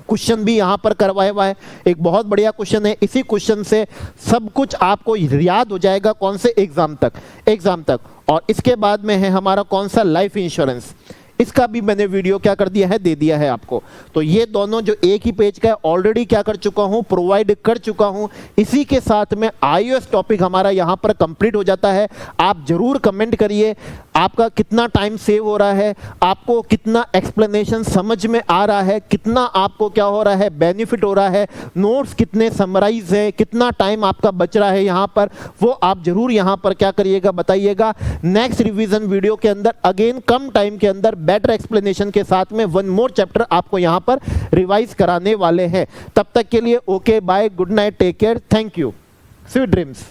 क्वेश्चन भी यहां पर करवाया हुआ है, एक बहुत बढ़िया क्वेश्चन है। इसी क्वेश्चन से सब कुछ आपको याद हो जाएगा, कौन से, एग्जाम तक, एग्जाम तक। और इसके बाद में है हमारा कौन सा, लाइफ इंश्योरेंस। इसका भी मैंने वीडियो क्या कर दिया है, दे दिया है आपको। तो ये दोनों जो एक ही पेज का है, ऑलरेडी क्या कर चुका हूं, प्रोवाइड कर चुका हूं। इसी के साथ में iOS टॉपिक हमारा यहां पर कंप्लीट हो जाता है। आप जरूर कमेंट करिए आपका कितना टाइम सेव हो रहा है, आपको कितना एक्सप्लेनेशन समझ में आ रहा है, कितना आपको क्या हो रहा है, बेनिफिट हो रहा है, नोट्स कितने समराइज है, कितना टाइम आपका बच रहा है यहां पर, वो आप जरूर यहां पर क्या करिएगा, बताइएगा। नेक्स्ट रिवीजन वीडियो के अंदर अगेन कम टाइम के अंदर बेटर एक्सप्लेनेशन के साथ में वन मोर चैप्टर आपको यहां पर रिवाइज कराने वाले हैं। तब तक के लिए okay, bye, good night, take care, thank you, sweet dreams.